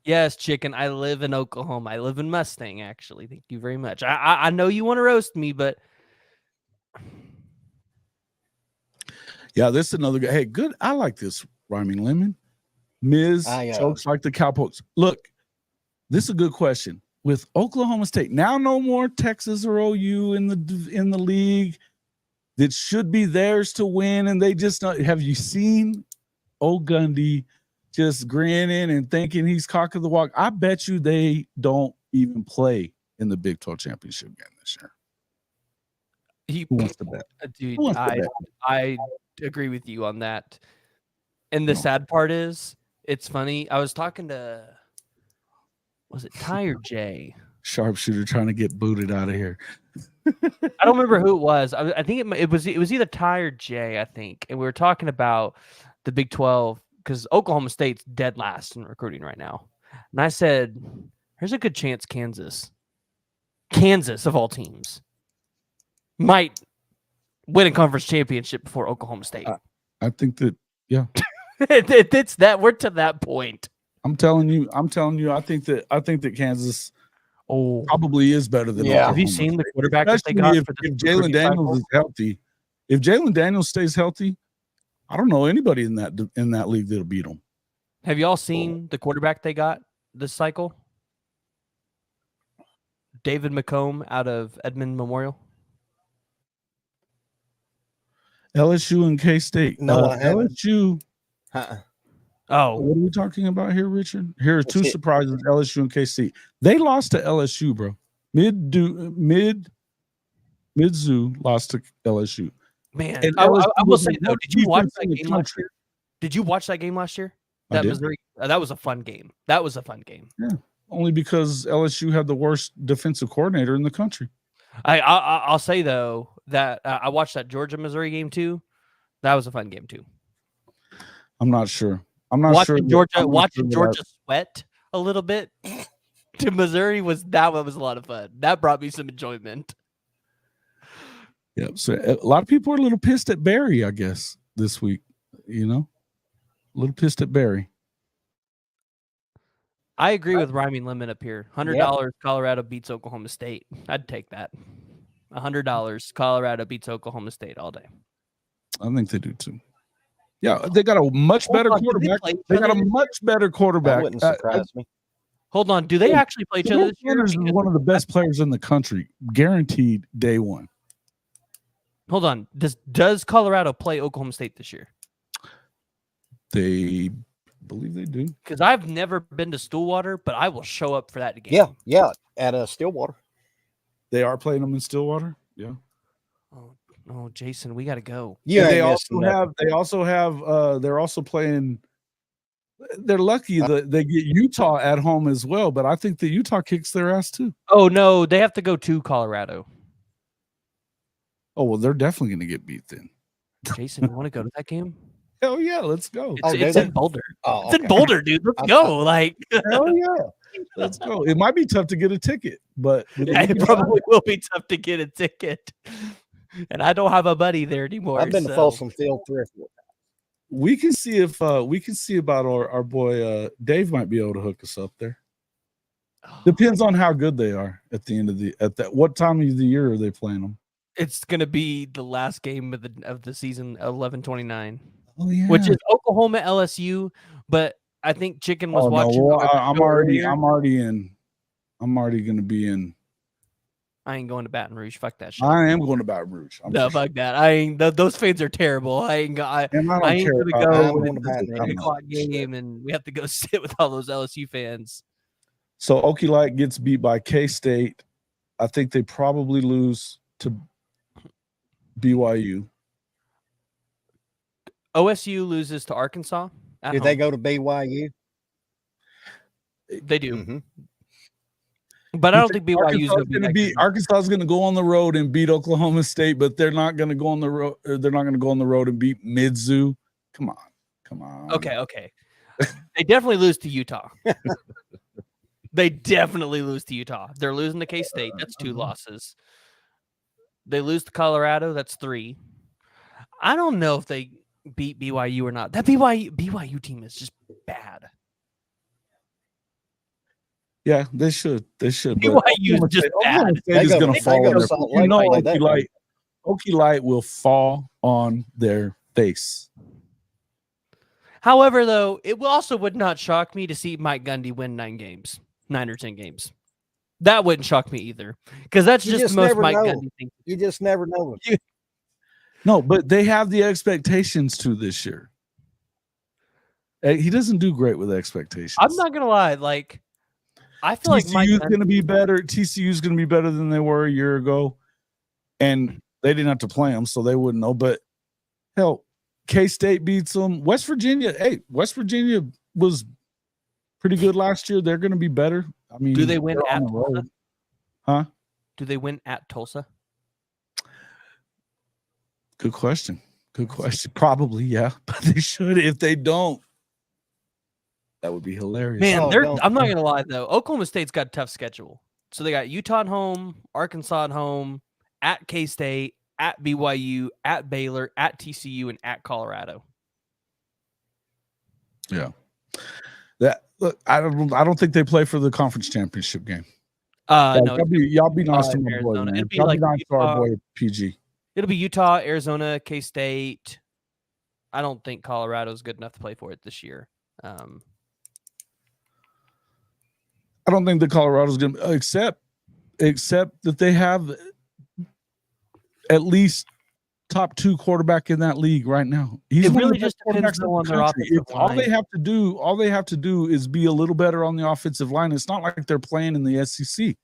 Yes, chicken. I live in Oklahoma. I live in Mustang, actually. Thank you very much. I know you want to roast me, but yeah, this is another guy. Hey, good. I like this rhyming lemon. Ms. Chokes like the Cowpokes. Look, this is a good question. With Oklahoma State now, no more Texas or OU in the league that should be theirs to win, and they just not. Have you seen old Gundy just grinning and thinking he's cock of the walk? I bet you they don't even play in the Big 12 championship game this year. Who wants to bet? Dude, I agree with you on that. And the sad part is, it's funny. I was talking to, was it Ty or Jay? Sharpshooter trying to get booted out of here. I don't remember who it was. I think it was either Ty or Jay, I think. And we were talking about the Big 12 because Oklahoma State's dead last in recruiting right now. And I said, there's a good chance Kansas of all teams, might win a conference championship before Oklahoma State. I think that, yeah. It's that we're to that point. I'm telling you, I think that Kansas probably is better than Oklahoma. Have you seen the quarterback that they got? If Jalen Daniels is healthy, if Jalen Daniels stays healthy, I don't know anybody in that league that'll beat him. Have you all seen the quarterback they got this cycle? David McComb out of Edmond Memorial. LSU and K-State. No, LSU. Oh, what are we talking about here, Richard? Here are 2 surprises: LSU and K-State. They lost to LSU, bro. Mizzou lost to LSU. Man, I will say though, did you watch that game last year? Did you watch that game last year? That Missouri, that was a fun game. Yeah, only because LSU had the worst defensive coordinator in the country. I'll say though that I watched that Georgia Missouri game too. That was a fun game too. I'm not sure. Watching Georgia sweat a little bit to Missouri was a lot of fun. That brought me some enjoyment. Yeah, so a lot of people are a little pissed at Barry, I guess, this week. You know, a little pissed at Barry. I agree with Rhyming Lemon up here. $100 Colorado beats Oklahoma State. I'd take that. $100 Colorado beats Oklahoma State all day. I think they do too. Yeah, they got a much better quarterback. They got a much better quarterback. That wouldn't surprise me. Hold on. Do they actually play each other this year? Is one of the best players in the country, guaranteed day one. Hold on. Does Colorado play Oklahoma State this year? They believe they do. Because I've never been to Stillwater, but I will show up for that game. Yeah, at Stillwater. They are playing them in Stillwater. Yeah. Oh, Jason, we got to go. You And ain't they missing nothing. they're also playing. They're lucky that they get Utah at home as well, but I think that Utah kicks their ass too. Oh, no, they have to go to Colorado. Oh, well, they're definitely going to get beat then. Jason, you want to go to that game? Hell yeah, let's go. It's in Boulder. Oh, It's in Boulder, dude. Let's go. Like, Hell yeah, let's go. It might be tough to get a ticket, but it probably will be tough to get a ticket. And I don't have a buddy there anymore. I've been to Folsom Field 3 or 4 times. we can see if we can see about our boy Dave might be able to hook us up there. Depends on how good they are at the end of what time of the year are they playing them? It's gonna be the last game of the season, 11/29. Oh yeah, Which is Oklahoma LSU, but I think Chicken was watching. No, well, I'm already going to be in. I ain't going to Baton Rouge. Fuck that shit. I am going to Baton Rouge. No, fuck that. I ain't. Those fans are terrible. I ain't care gonna about go I'm when going to it's Baton an 8 Rouge. o'clock game and we have to go sit with all those LSU fans. So Okie Light gets beat by K-State. I think they probably lose to BYU. OSU loses to Arkansas. Did they go to BYU? They do, Mm-hmm. but I don't think BYU is going to be. Arkansas is going to go on the road and beat Oklahoma State, but they're not going to go on the road. They're not going to go on the road and beat Mizzou. Come on. Okay. They definitely lose to Utah. They definitely lose to Utah. They're losing to K-State. That's 2 losses. They lose to Colorado. That's 3. I don't know if they beat BYU or not. That BYU team is just bad. Yeah, they should. BYU is just bad. State is going to fall on their Salt face. You Lake know, like that. Okie Light will fall on their face. However, though, it also would not shock me to see Mike Gundy win 9 or 10 games. That wouldn't shock me either, because that's just the most never Mike know. Gundy thing. You just never know. No, but they have the expectations to this year. He doesn't do great with expectations. I'm not gonna lie, like I feel like Mike TCU is going to be better. TCU is going to be better than they were a year ago, and they didn't have to play them, so they wouldn't know. But hell, K-State beats them. West Virginia was pretty good last year. They're going to be better. I mean, do they win they're at on the road. Tulsa? Huh? Do they win at Tulsa? Good question. Probably, yeah, but they should. If they don't, that would be hilarious. Man, Oh, I'm not gonna lie though. Oklahoma State's got a tough schedule. So they got Utah at home, Arkansas at home, at K-State, at BYU, at Baylor, at TCU, and at Colorado. Yeah. Look, I don't think they play for the conference championship game. No, y'all be nice to my boy, Arizona. man. It'd be Y'all like be nice to our Utah. boy PG. It'll be Utah, Arizona, K-State. I don't think Colorado's good enough to play for it this year. I don't think the Colorado's going to except that they have at least top 2 quarterback in that league right now. He's It one of really the best just depends quarterbacks in on the their country. offensive All line. they have to do is be a little better on the offensive line. It's not like they're playing in the SEC.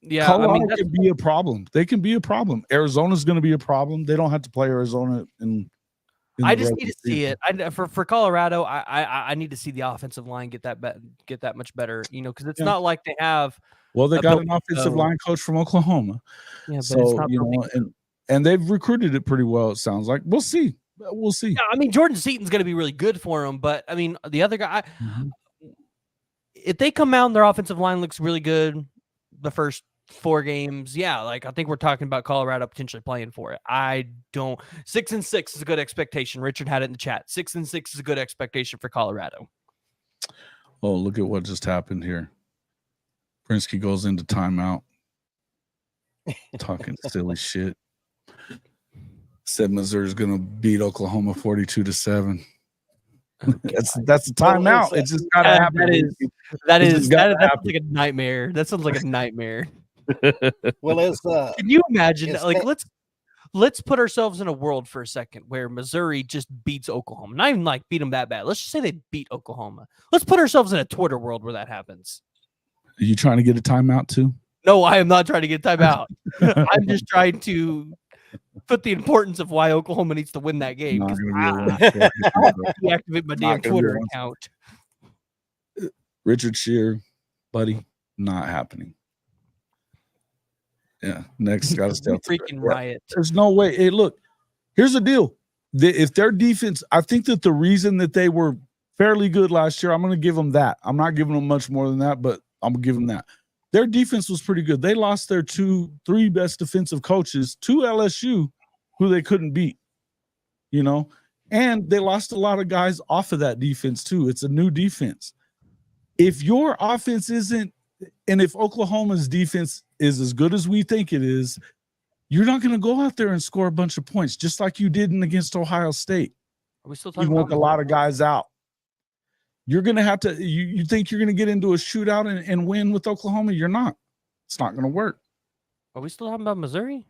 Yeah, Colorado can be a problem. They can be a problem. Arizona's going to be a problem. They don't have to play Arizona in I just need to see it. For Colorado, I need to see the offensive line get that much better. Because it's not like they have. Well, they a got an built- offensive line coach from Oklahoma. Yeah, but it's So not and they've recruited it pretty well. It sounds like we'll see. Yeah, I mean, Jordan Seaton's going to be really good for him, but I mean, the other guy, if they come out and their offensive line looks really good, the first 4 games, yeah, like I think we're talking about Colorado potentially playing for it. 6-6 is a good expectation. Richard had it in the chat. 6-6 is a good expectation for Colorado. Oh, look at what just happened here. Prinsky goes into timeout, talking silly shit. Said Missouri's going to beat Oklahoma 42-7. That's a timeout. It just gotta happen. That sounds like a nightmare. That sounds like a nightmare. Well, can you imagine? Let's put ourselves in a world for a second where Missouri just beats Oklahoma. Not even like beat them that bad. Let's just say they beat Oklahoma. Let's put ourselves in a Twitter world where that happens. Are you trying to get a timeout too? No, I am not trying to get timeout. I'm just trying to put the importance of why Oklahoma needs to win that game. Not 'Cause gonna be a one-score. deactivate my damn Not gonna be a Twitter one- account. Richard Shear, buddy, not happening. Yeah, next got to stay. Freaking riot. There's no way. Hey, look, here's the deal. If their defense, I think that the reason that they were fairly good last year, I'm going to give them that. I'm not giving them much more than that, but I'm going to give them that. Their defense was pretty good. They lost their 3 best defensive coaches to LSU, who they couldn't beat, and they lost a lot of guys off of that defense too. It's a new defense. If your offense isn't, and if Oklahoma's defense is as good as we think it is, you're not going to go out there and score a bunch of points, just like you did against Ohio State. Are we still You talking want about a lot of guys out. You're going to have to, you think you're going to get into a shootout and win with Oklahoma? You're not. It's not going to work. Are we still talking about Missouri?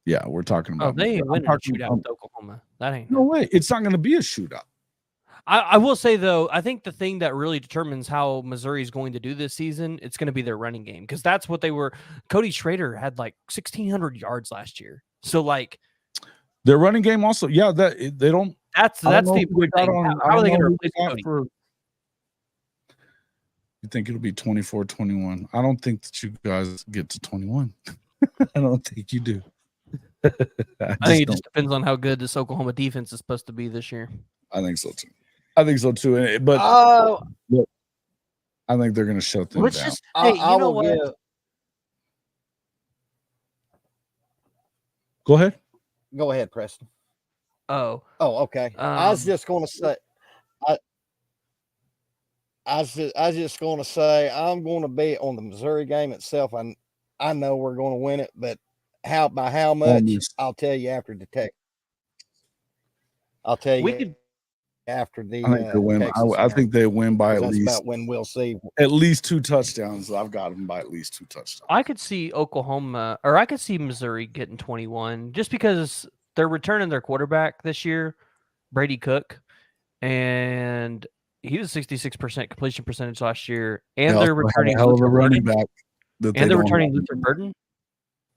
Yeah, we're talking about. Oh, they ain't winning a shootout with Oklahoma. That ain't. No way. It's not going to be a shootout. I will say, though, I think the thing that really determines how Missouri is going to do this season, it's going to be their running game, because that's what they were. Cody Schrader had like 1,600 yards last year. So, like, their running game also, yeah, that they don't. That's the important thing. How are they going to replace Cody? You think it'll be 24-21? I don't think that you guys get to 21. I don't think you do. I think it just depends on how good this Oklahoma defense is supposed to be this year. I think so too. But look, I think they're going to shut them down. Just, hey, you know what? Go ahead. Go ahead, Preston. Oh, okay. I was just going to say, I was just going to say, I'm going to bet on the Missouri game itself. I know we're going to win it, but by how much? I'll tell you after the Texas. I'll tell you after the. I think they win. I think they win by at least. About when we'll see. At least 2 touchdowns. I've got them by at least 2 touchdowns. I could see Oklahoma, or I could see Missouri getting 21, just because they're returning their quarterback this year, Brady Cook, and he was 66% completion percentage last year, and they're returning a hell of a running back. And they're returning Luther Burden.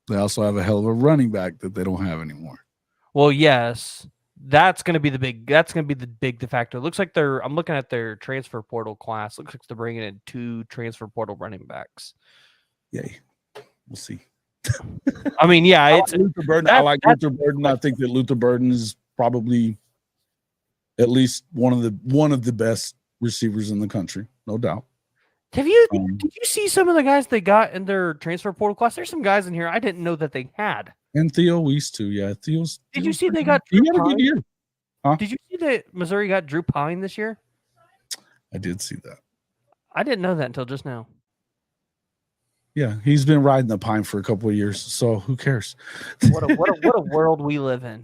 They also have a hell of a running back that they don't have anymore. Well, yes, that's going to be the big de facto. It looks like I'm looking at their transfer portal class. Looks like they're bringing in 2 transfer portal running backs. Yay. We'll see. I mean, yeah, it's Luther Burden. I like Luther Burden. I think that Luther Burden is probably at least one of the best receivers in the country, no doubt. Did you see some of the guys they got in their transfer portal class? There's some guys in here I didn't know that they had. And Theo Weiss too, yeah. Did you see they got? He had a good year. Huh? Did you see that Missouri got Drew Pine this year? I did see that. I didn't know that until just now. Yeah, he's been riding the pine for a couple of years, so who cares? What a world we live in.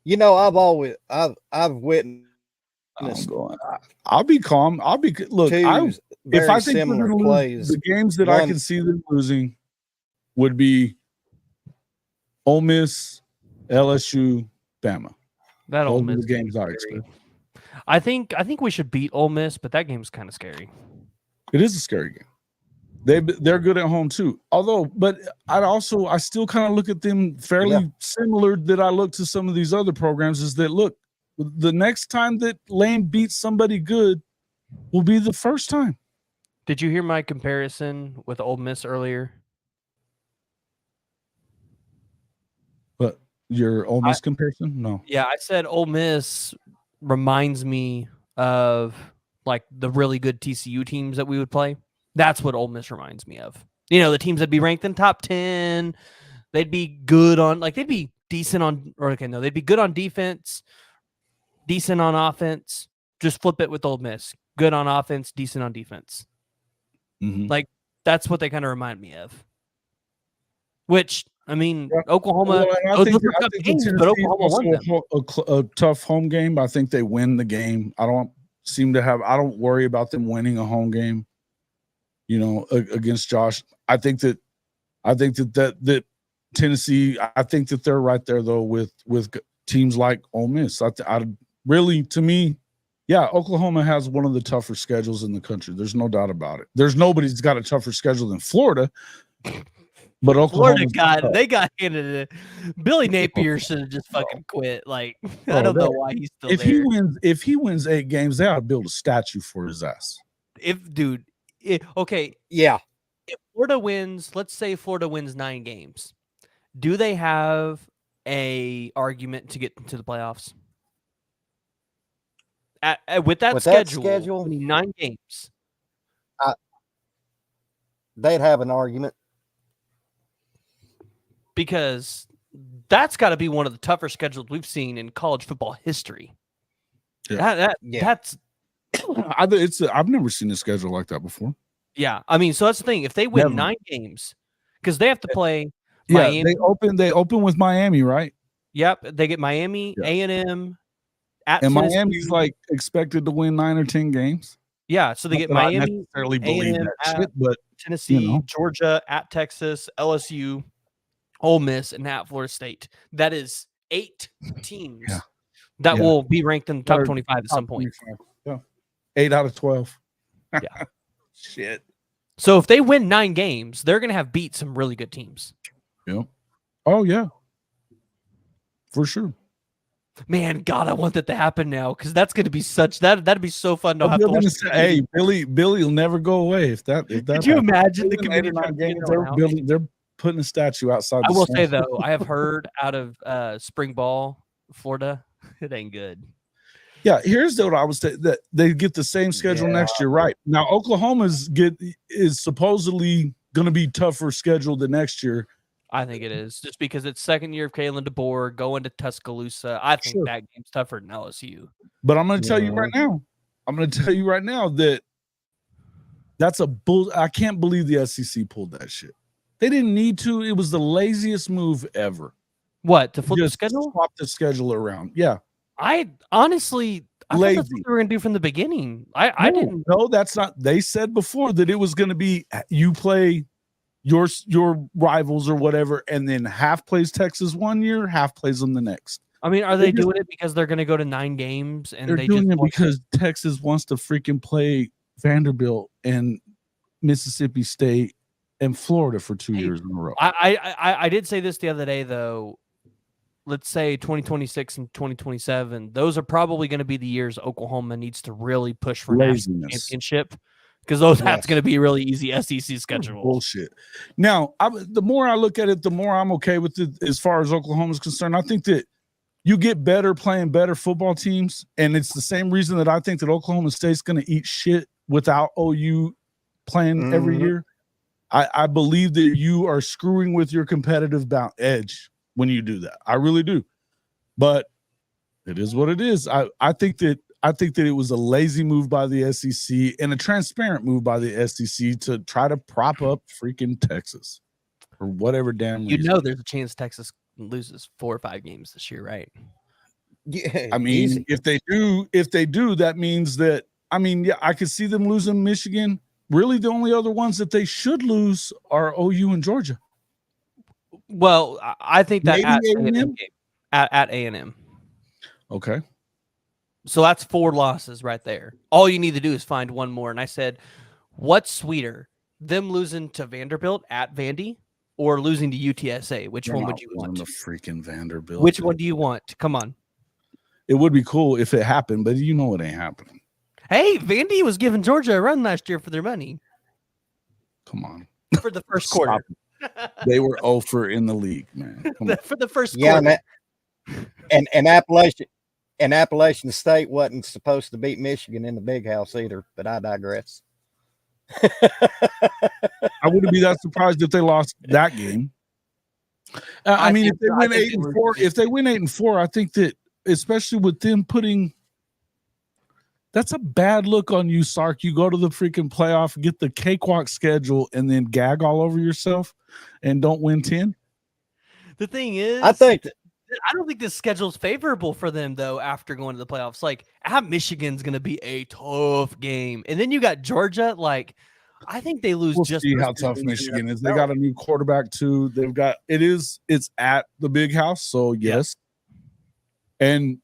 You know, I've witnessed. I'll be calm. Look. If I think we're going to lose, the games that I can see them losing would be Ole Miss, LSU, Bama. That Ole Miss the games I expect. I think we should beat Ole Miss, but that game's kind of scary. It is a scary game. They're good at home too. But I still kind of look at them fairly similar that I look to some of these other programs. Is that look, the next time that Lane beats somebody good will be the first time. Did you hear my comparison with Ole Miss earlier? But your Ole Miss comparison? No. Yeah, I said Ole Miss reminds me of like the really good TCU teams that we would play. That's what Ole Miss reminds me of. You know, the teams that'd be ranked in top 10. They'd be good on, like, they'd be decent on, they'd be good on defense, decent on offense. Just flip it with Ole Miss. Good on offense, decent on defense. Mm-hmm. Like, that's what they kind of remind me of. Which, I mean, Oklahoma. I think but Oklahoma won them. A tough home game. I think they win the game. I don't worry about them winning a home game. You know, against Josh. I think that Tennessee. I think that they're right there though with teams like Ole Miss. I really, to me, yeah, Oklahoma has one of the tougher schedules in the country. There's no doubt about it. There's nobody that's got a tougher schedule than Florida. But Florida Oklahoma, they got handed it. Billy Napier should have just fucking quit. Like, I Bro, don't know why he's still if there. if he wins 8 games, they ought to build a statue for his ass. Okay, Yeah. if Florida wins, let's say Florida wins 9 games, do they have a argument to get into the playoffs? With that schedule, winning 9 games, they'd have an argument. because that's got to be one of the tougher schedules we've seen in college football history. Yeah. That's I've never seen a schedule like that before. yeah. I mean, so that's the thing. If they win Never. 9 games, because they have to play Yeah, Miami. they open with Miami, right? Yep, they get Miami, Yeah. A&M, at And Tennessee. Miami's like expected to win 9 or 10 games. Yeah, so they get Not that I Miami, necessarily believe A&M, that shit, but Tennessee, know. Georgia, at Texas, LSU, Ole Miss, and at Florida State. That is 8 teams Yeah. that Yeah. will be ranked in the top Or 25 at some point. 25. Yeah. 8 out of 12. Yeah. Shit. So if they win 9 games, they're going to have beat some really good teams. Yeah. Oh yeah. For sure. Man, God, I want that to happen now, because that's going to be that'd be so fun to have to watch. Hey, Billy will never go away if that. Could you imagine the committee? 8 or 9 games, they're putting a statue outside. I will say though, I have heard out of spring ball, Florida, it ain't good. Yeah, here's what I was saying, that they get the same schedule next year, right? Now Oklahoma's is supposedly going to be tougher schedule the next year. I think it is, just because it's second year of Kalen DeBoer going to Tuscaloosa. I think that game's tougher than LSU. But I'm going to tell you right now. That that's a bull. I can't believe the SEC pulled that shit. They didn't need to. It was the laziest move ever. What, to flip the schedule? Swap the schedule around. Yeah. I honestly, I thought that's what they were going to do from the beginning. I didn't know. That's not. They said before that it was going to be you play your rivals or whatever, and then half plays Texas one year, half plays them the next. I mean, are they doing it because they're going to go to 9 games and they're doing it because Texas wants to freaking play Vanderbilt and Mississippi State and Florida for 2 years in a row. I did say this the other day though. Let's say 2026 and 2027. Those are probably going to be the years Oklahoma needs to really push for national championship, because that's going to be a really easy SEC schedule. Bullshit. Now, the more I look at it, the more I'm okay with it as far as Oklahoma's concerned. I think that you get better playing better football teams, and it's the same reason that I think that Oklahoma State's going to eat shit without OU playing every year. I believe that you are screwing with your competitive edge when you do that. I really do. But it is what it is. I think that it was a lazy move by the SEC and a transparent move by the SEC to try to prop up freaking Texas or whatever damn reason. You know there's a chance Texas loses 4 or 5 games this year, right? Yeah. I mean, if they do, that means that, I mean, yeah, I could see them losing Michigan. Really, the only other ones that they should lose are OU and Georgia. Well, I think that A&M? at A&M. Okay. So that's 4 losses right there. All you need to do is find one more. And I said, what's sweeter, them losing to Vanderbilt at Vandy or losing to UTSA? Which one would you want? The freaking Vanderbilt. Which one do you want? Come on. It would be cool if it happened, but you know it ain't happening. Hey, Vandy was giving Georgia a run last year for their money. Come on. For the first quarter. They were 0 in the league, man. For the first quarter. And Appalachian State wasn't supposed to beat Michigan in the Big House either, but I digress. I wouldn't be that surprised if they lost that game. I mean, if they win 8 and 4, I think that, especially with them putting, that's a bad look on you, Sark. You go to the freaking playoff, get the cakewalk schedule, and then gag all over yourself and don't win 10. The thing is, I don't think this schedule is favorable for them, though, after going to the playoffs. Like, at Michigan's going to be a tough game. And then you got Georgia. Like, I think they lose. We'll just see how tough Michigan is. They got a new quarterback, too. It's at the Big House, so yes. And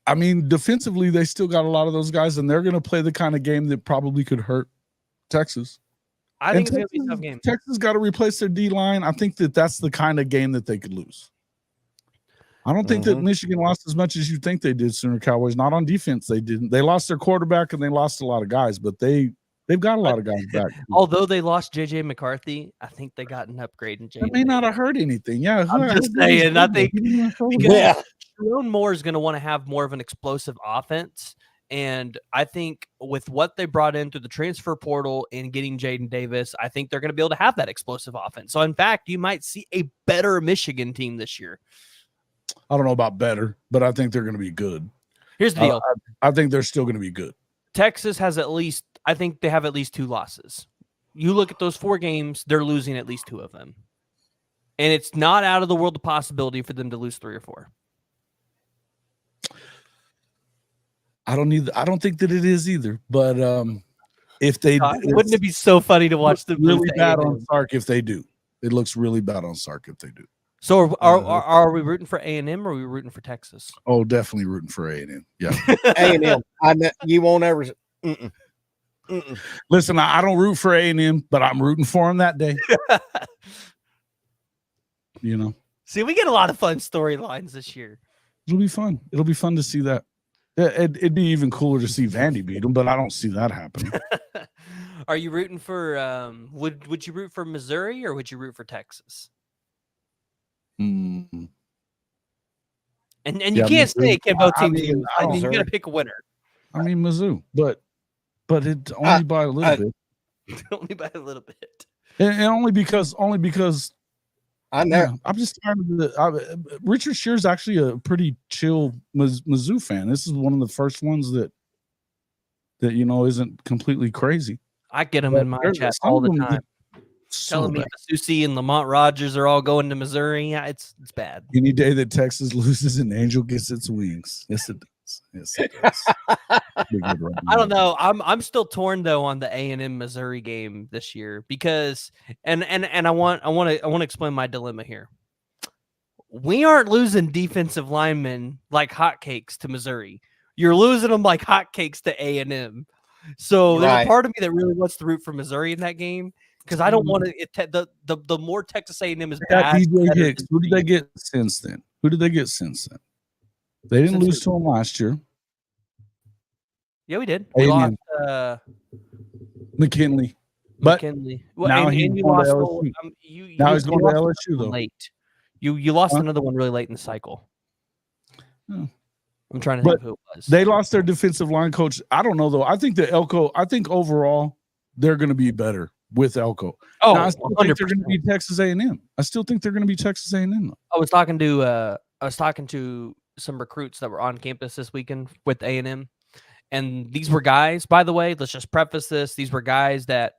I mean, defensively, they still got a lot of those guys, and they're going to play the kind of game that probably could hurt Texas. I think it's going to be a tough game. Texas got to replace their D-line. I think that's the kind of game that they could lose. I don't think that Michigan lost as much as you think they did, Sooner Cowboys. Not on defense, they didn't. They lost their quarterback and they lost a lot of guys, but they've got a lot of guys back. Although they lost J.J. McCarthy, I think they got an upgrade in J.J. That may not have hurt anything. Yeah, I'm just saying. I think because Jerome Moore is going to want to have more of an explosive offense. And I think with what they brought in through the transfer portal and getting Jaden Davis, I think they're going to be able to have that explosive offense. So, in fact, you might see a better Michigan team this year. I don't know about better, but I think they're going to be good. Here's the deal. I think they're still going to be good. Texas has I think they have at least 2 losses. You look at those 4 games, they're losing at least 2 of them. And it's not out of the world of possibility for them to lose 3 or 4. I don't think that it is either. But if they wouldn't it be so funny to watch them really bad on Sark if they do? It looks really bad on Sark if they do. So are we rooting for A&M or are we rooting for Texas? Oh, definitely rooting for A&M. Yeah. A&M. You won't ever. Listen, I don't root for A&M, but I'm rooting for them that day. You know. See, we get a lot of fun storylines this year. It'll be fun. It'll be fun to see that. It'd be even cooler to see Vandy beat them, but I don't see that happening. Are you rooting for? Would you root for Missouri or would you root for Texas? Mm. And you can't say can both teams. You got to pick a winner. I mean Mizzou, but it's only by a little bit. Only by a little bit. And only because I know. Yeah, I'm just tired of Richard Shear's actually a pretty chill Mizzou fan. This is one of the first ones that isn't completely crazy. I get them in my chat all the time. Telling me Susie and Lamont Rogers are all going to Missouri. Yeah, it's bad. Any day that Texas loses, an angel gets its wings. Yes, it does. Yes, it does. I don't know. I'm still torn though on the A&M Missouri game this year because and I want to explain my dilemma here. We aren't losing defensive linemen like hotcakes to Missouri. You're losing them like hotcakes to A&M. So there's a part of me that really wants to root for Missouri in that game. Because I don't want to. The more Texas A&M is bad. DJ Hicks. Who did they get since then? They didn't lose to him last year. Yeah, we did. We lost McKinley. But McKinley. Well, now he's going to LSU. Now he's going to LSU though. Late. You lost another one really late in the cycle. Oh. I'm trying to think who it was. They lost their defensive line coach. I don't know though. I think overall they're going to be better with Elko. Oh, now, I still think they're going to be Texas A&M. I still think they're going to be Texas A&M. Though. I was talking to some recruits that were on campus this weekend with A&M, and these were guys. By the way, let's just preface this: these were guys that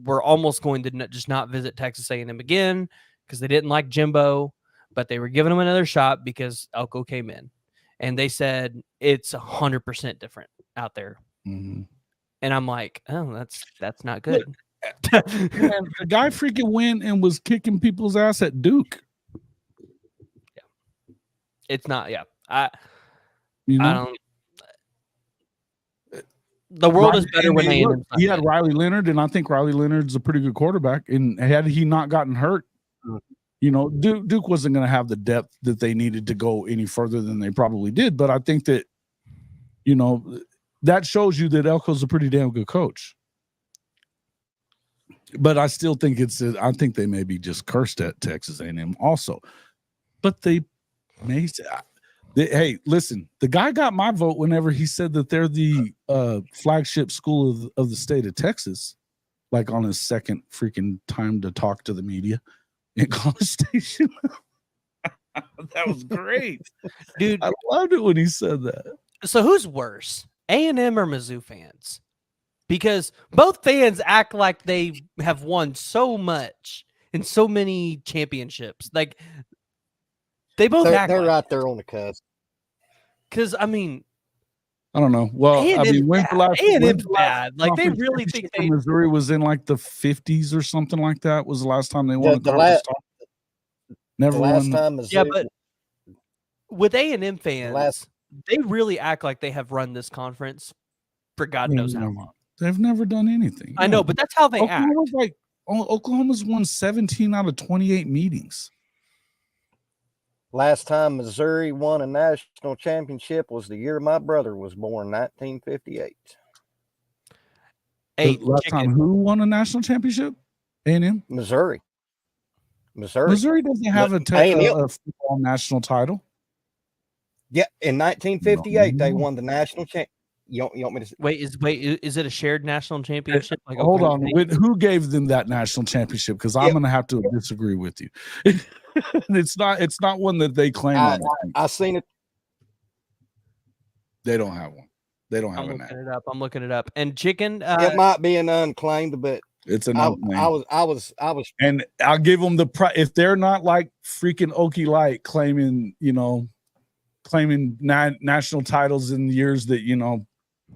were almost going to just not visit Texas A&M again because they didn't like Jimbo, but they were giving them another shot because Elko came in, and they said it's 100% different out there. Mm-hmm. And I'm like, oh, that's not good. The guy freaking went and was kicking people's ass at Duke. Yeah, it's not. Yeah, I don't. The world is better when he had Riley Leonard, and I think Riley Leonard's a pretty good quarterback. And had he not gotten hurt, Duke wasn't going to have the depth that they needed to go any further than they probably did. But I think that that shows you that Elko's a pretty damn good coach. But I still think I think they may be just cursed at Texas A&M also. But they may say, hey, listen, the guy got my vote whenever he said that they're the flagship school of the state of Texas, like on his second freaking time to talk to the media in College Station. That was great. Dude. I loved it when he said that. So who's worse, A&M or Mizzou fans? Because both fans act like they have won so much in so many championships. Like they both they're right there on the cusp. Because I mean, I don't know. Well, when's the last A&M's bad? Like they really think Missouri was in like the 50s or something like that. Was the last time they won? Never won. Time yeah, but with A&M fans, they really act like they have run this conference for God knows how long. They've never done anything. I know, but that's how they act. Oklahoma's won 17 out of 28 meetings. Last time Missouri won a national championship was the year my brother was born, 1958. Hey, Last time who won a national championship? A&M? Missouri. Missouri doesn't have a football national title. Yeah, in 1958 they won the national champ. You want me to wait? Is it a shared national championship? Like, hold on, who gave them that national championship? Because I'm going to have to disagree with you. It's not one that they claim. I seen it. They don't have one. They don't have I'm looking it up. And chicken. It might be an unclaimed, but it's an unclaimed. I was. And I'll give them if they're not like freaking Okie Light claiming national titles in years that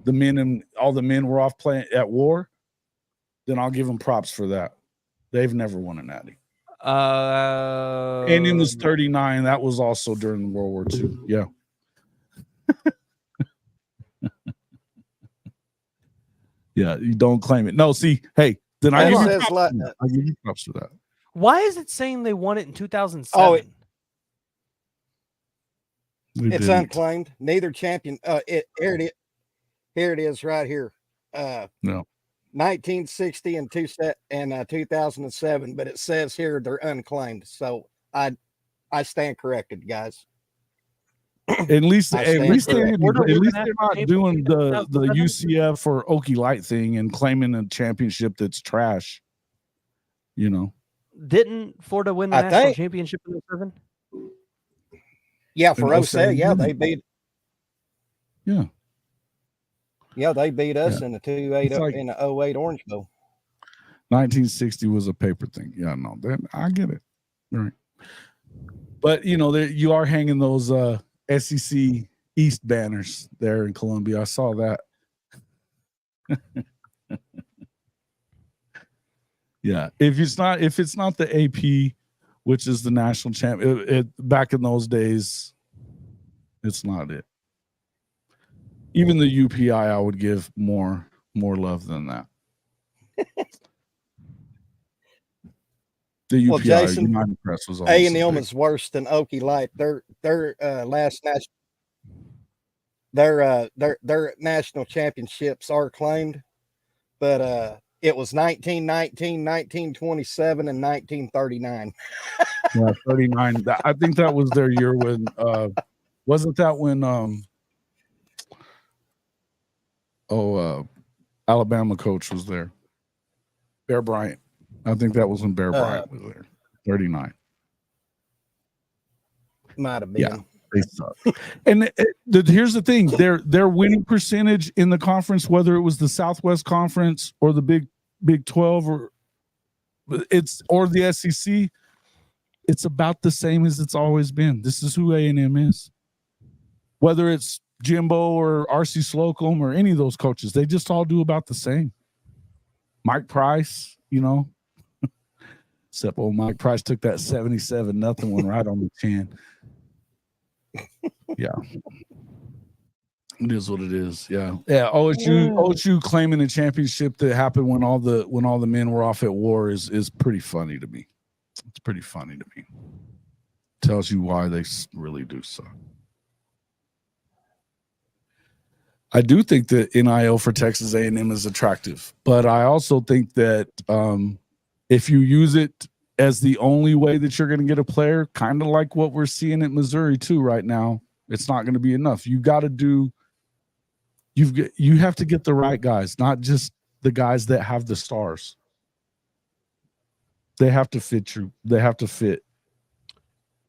the men and all the men were off playing at war, then I'll give them props for that. They've never won a natty. And it was 39. That was also during World War II. Yeah. Yeah, you don't claim it. No, see, hey, then I give you props for that. Why is it saying they won it in 2007? Oh, it's unclaimed. Neither champion. Here it is right here. No. 1960 and 2007, but it says here they're unclaimed. So I stand corrected, guys. At least they're not doing the UCF or Okie Light thing and claiming a championship that's trash. Didn't Florida win the national championship in 07? Yeah, for 07, yeah, they beat. Yeah. Yeah, they beat us in the 08 Orange Bowl. 1960 was a paper thing. Yeah, no, I get it. Right. But you are hanging those SEC East banners there in Columbia. I saw that. Yeah, if it's not the AP, which is the national champ, back in those days, it's not it. Even the UPI, I would give more love than that. The UPI, Jason, United Press was A&M is worse than Okie Light. Their last national, their national championships are claimed, but it was 1919, 1927, and 1939. Yeah, 39. I think that was their year when wasn't that when Alabama coach was there. Bear Bryant. I think that was when Bear Bryant was there. 39. Might have been. Yeah, they suck. And here's the thing: their winning percentage in the conference, whether it was the Southwest Conference or the Big 12 or the SEC, it's about the same as it's always been. This is who A&M is. Whether it's Jimbo or RC Slocum or any of those coaches, they just all do about the same. Mike Price, except Mike Price took that 77-0 one right on the chin. Yeah. It is what it is. Yeah. Yeah. OSU claiming a championship that happened when all the men were off at war is pretty funny to me. It's pretty funny to me. Tells you why they really do suck. I do think that NIL for Texas A&M is attractive, but I also think that if you use it as the only way that you're going to get a player, kind of like what we're seeing at Missouri too right now, it's not going to be enough. You have to get the right guys, not just the guys that have the stars. They have to fit you. They have to fit.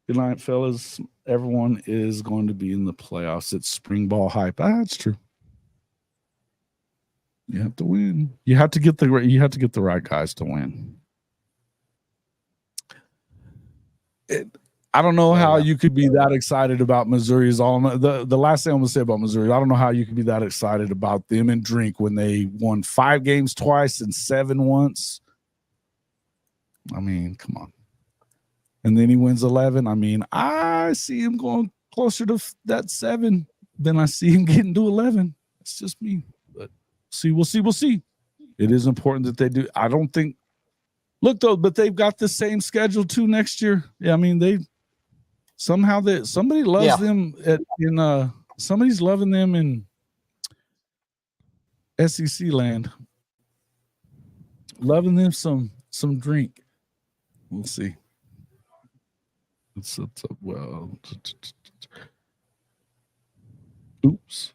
Good night, fellas. Everyone is going to be in the playoffs. It's spring ball hype. That's true. You have to win. You have to get the right guys to win. I don't know how you could be that excited about Missouri. Is all the last thing I'm gonna say about Missouri. I don't know how you could be that excited about them and drink when they won 5 games twice and 7 once. I mean, come on. And then he wins 11. I mean, I see him going closer to that 7 than I see him getting to 11. It's just me. But We'll see. It is important that they do. I don't think. Look though, but they've got the same schedule too next year. Yeah, I mean somebody loves them somebody's loving them in SEC land. Loving them some drink. We'll see. It's up. Well, oops.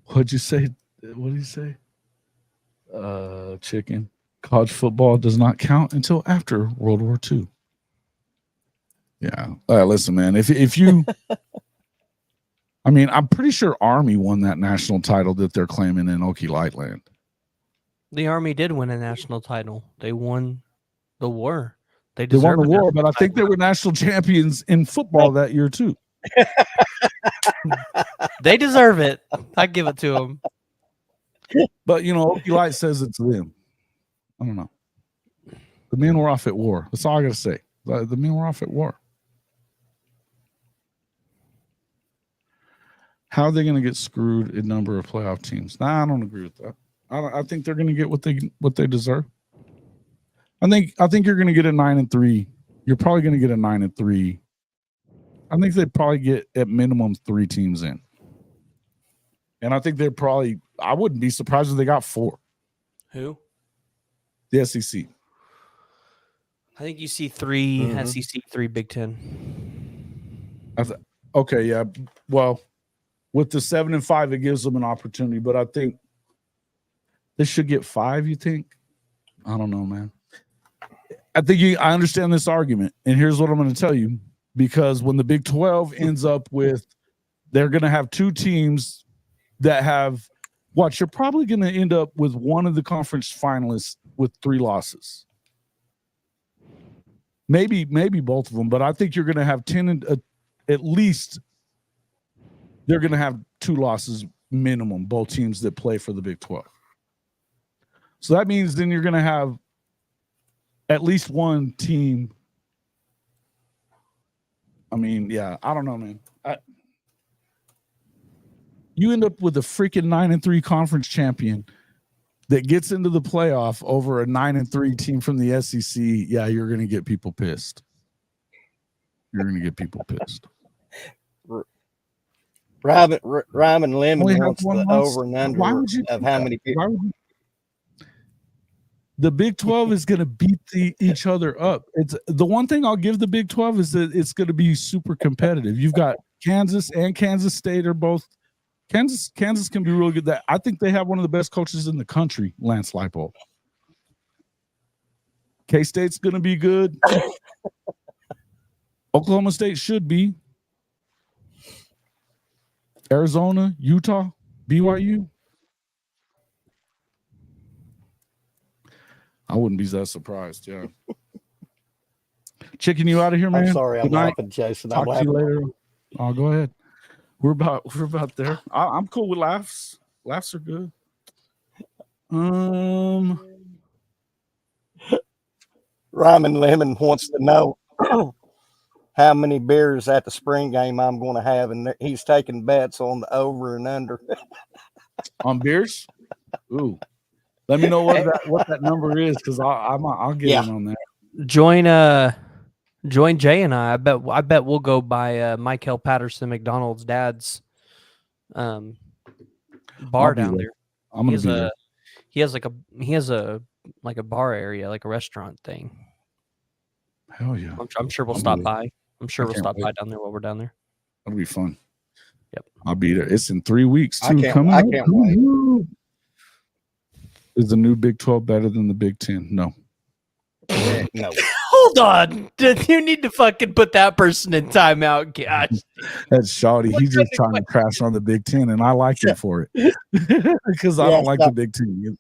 What'd you say? What did he say? Chicken. College football does not count until after World War II. Yeah. Listen, man. If you, I mean, I'm pretty sure Army won that national title that they're claiming in Okie-Lightland. The Army did win a national title. They won the war. They won the a war, but I national think they title. were national champions in football that year too. They deserve it. I give it to them. But Okie-Light says it's them. I don't know. The men were off at war. That's all I gotta say. The men were off at war. How are they going to get screwed in number of playoff teams? Nah, I don't agree with that. I think they're going to get what they deserve. I think you're going to get a 9-3. You're probably going to get a 9-3. I think they'd probably get at minimum 3 teams in. And I think I wouldn't be surprised if they got 4. Who? The SEC. I think you see 3 SEC, 3 Big Ten. Okay, yeah. Well, with the 7-5, it gives them an opportunity, but I think they should get 5, you think? I don't know, man. I understand this argument, and here's what I'm going to tell you. Because when the Big 12 ends up with, they're going to have 2 teams that have, you're probably going to end up with one of the conference finalists with 3 losses. Maybe both of them, but I think you're going to have 10 at least. They're going to have 2 losses minimum, both teams that play for the Big 12. So that means then you're going to have at least one team. I mean, yeah, I don't know, man. You end up with a freaking 9-3 conference champion that gets into the playoff over a 9-3 team from the SEC. Yeah, you're going to get people pissed. Ryman Lemon wants the over and under of how many people. The Big 12 is going to beat each other up. It's the one thing I'll give the Big 12 is that it's going to be super competitive. You've got Kansas and Kansas State are both. Kansas can be really good. I think they have one of the best coaches in the country, Lance Leipold. K-State's going to be good. Oklahoma State should be. Arizona, Utah, BYU. I wouldn't be that surprised. Yeah. Chicken, you out of here, man. I'm sorry, I'm laughing, Jason. Talk to you later. Oh, go ahead. We're about there. I'm cool with laughs. Laughs are good. Ryman Lemon wants to know how many beers at the spring game I'm going to have, and he's taking bets on the over and under. On beers? Ooh. Let me know what that number is, because I'll get in on that. Join Jay and I bet we'll go by Michael Patterson McDonald's dad's bar down there. I'm gonna be there. He has a bar area, like a restaurant thing. Hell yeah! I'm sure we'll stop by. I'm sure we'll stop by down there while we're down there. That'll be fun. Yep, I'll be there. It's in 3 weeks too. I can't wait. Is the new Big 12 better than the Big 10? No. No. Hold on. You need to fucking put that person in timeout. Gosh. That's shoddy. He's just trying to crash on the Big 10, and I like him for it. Because I don't like the Big 10.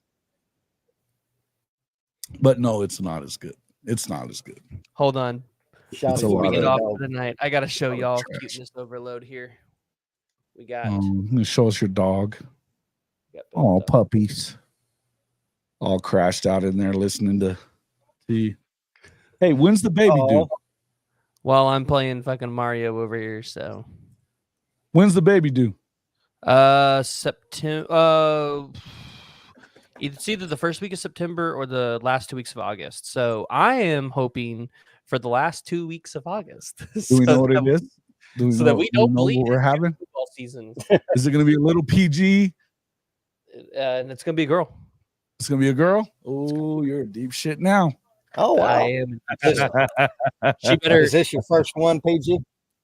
But no, it's not as good. It's not as good. Hold on. Before we get off for the night, I got to show y'all cuteness overload here. We got. Show us your dog. Oh, puppies. All crashed out in there listening to the. Hey, when's the baby due? Well, I'm playing fucking Mario over here, so. When's the baby due? September. It's either the first week of September or the last 2 weeks of August. So I am hoping for the last 2 weeks of August. Do we know what it is? Do That we don't know bleed what we're into having? football season. Is it going to be a little PG? And it's gonna be a girl. It's going to be a girl? Oh, you're deep shit now. Oh wow! I am. She better. Is this your first one, PG?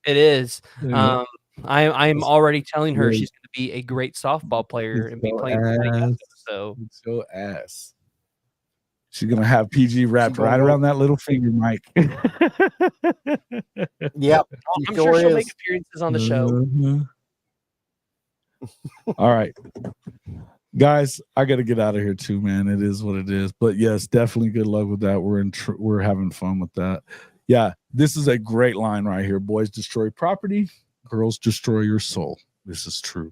It is. Yeah. I'm already telling her Great. she's going to be a great softball player and be It's playing. ass. So It's your ass. She's gonna have PG wrapped right around that little finger, Mike. Yep. I'm sure she'll make appearances on the show. All right, guys, I got to get out of here too, man. It is what it is. But yes, definitely good luck with that. We're having fun with that. Yeah, this is a great line right here. Boys destroy property, girls destroy your soul. This is true.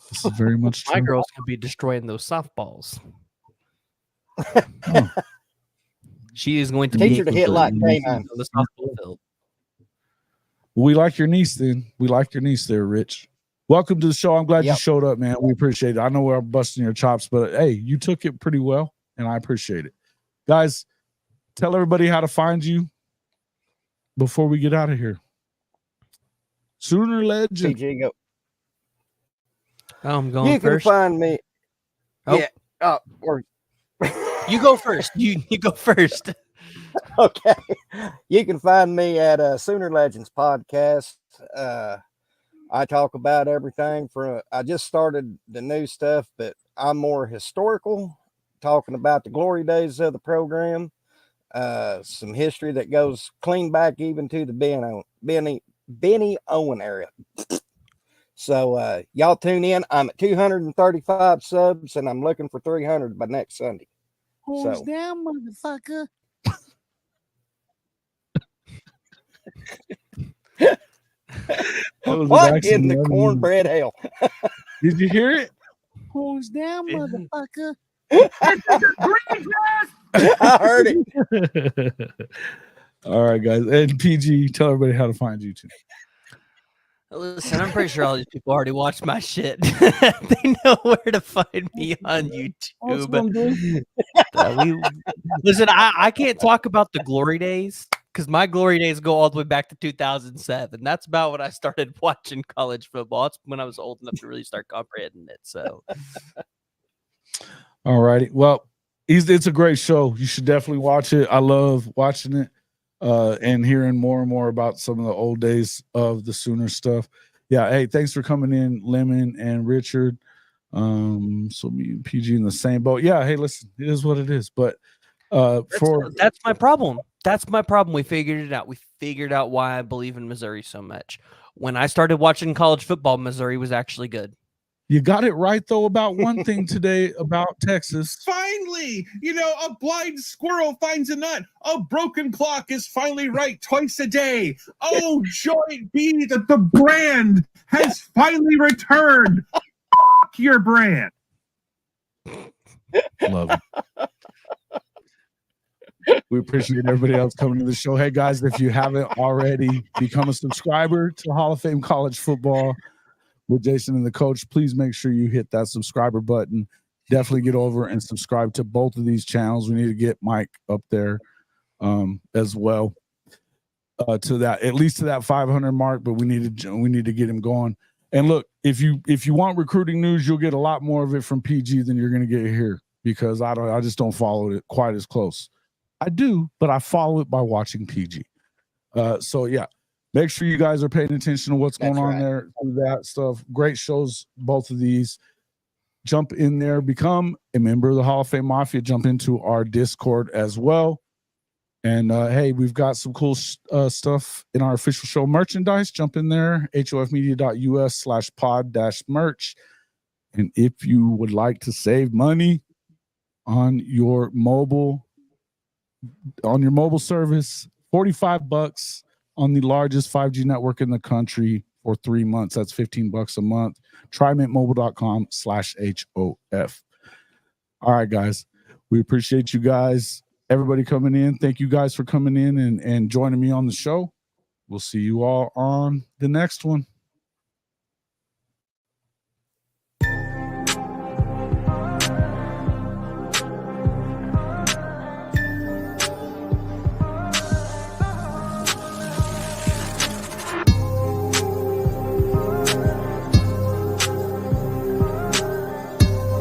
This is very much true. My girls could be destroying those softballs. Oh. She is going to Teach be her to hit like K9 on the softball field. We like your niece then. We like your niece there, Rich. Welcome to the show. I'm glad you Yep. showed up, man. We appreciate it. I know we're busting your chops, but hey, you took it pretty well, and I appreciate it. Guys, tell everybody how to find you before we get out of here. Sooner Legend. PG, go. I'm going You can first. find me. Oh. Yeah. Or You go first. You go first. okay. You can find me at Sooner Legends podcast. I talk about everything from. I just started the new stuff, but I'm more historical, talking about the glory days of the program. Some history that goes clean back even to the Benny Owen era. So y'all tune in. I'm at 235 subs, and I'm looking for 300 by next Sunday. Who's down, motherfucker? What in the cornbread hell? Did you hear it? Who's down, motherfucker? I heard it. All right, guys. And PG, tell everybody how to find you too. Listen, I'm pretty sure all these people already watched my shit. They know where to find me on YouTube. Listen, I can't talk about the glory days because my glory days go all the way back to 2007. That's about when I started watching college football. That's when I was old enough to really start comprehending it. So, all righty. Well, it's a great show. You should definitely watch it. I love watching it. And hearing more and more about some of the old days of the Sooner stuff. Yeah, hey, thanks for coming in, Lemon and Richard. So me and PG in the same boat. Yeah, hey, listen, it is what it is. But that's my problem. That's my problem. We figured it out. We figured out why I believe in Missouri so much. When I started watching college football, Missouri was actually good. You got it right, though, about one thing today about Texas. Finally, a blind squirrel finds a nut. A broken clock is finally right twice a day. Oh, joy be that the brand has finally returned. Your brand. Love it. We appreciate everybody else coming to the show. Hey, guys, if you haven't already become a subscriber to Hall of Fame College Football with Jason and the coach, please make sure you hit that subscriber button. Definitely get over and subscribe to both of these channels. We need to get Mike up there as well to that, at least to that 500 mark, but we need to get him going. And look, if you want recruiting news, you'll get a lot more of it from PG than you're going to get here, because I just don't follow it quite as close. I do, but I follow it by watching PG. So yeah. Make sure you guys are paying attention to what's going on there, through that stuff. Great shows, both of these. Jump in there, become a member of the Hall of Fame Mafia. Jump into our Discord as well. And hey, we've got some cool stuff in our official show merchandise. Jump in there, hofmedia.us/pod-merch. And if you would like to save money on your mobile service, $45 on the largest 5G network in the country for 3 months. That's $15 a month. TriMintMobile.com/HOF. All right, guys. We appreciate you guys, everybody coming in. Thank you guys for coming in and joining me on the show. We'll see you all on the next one.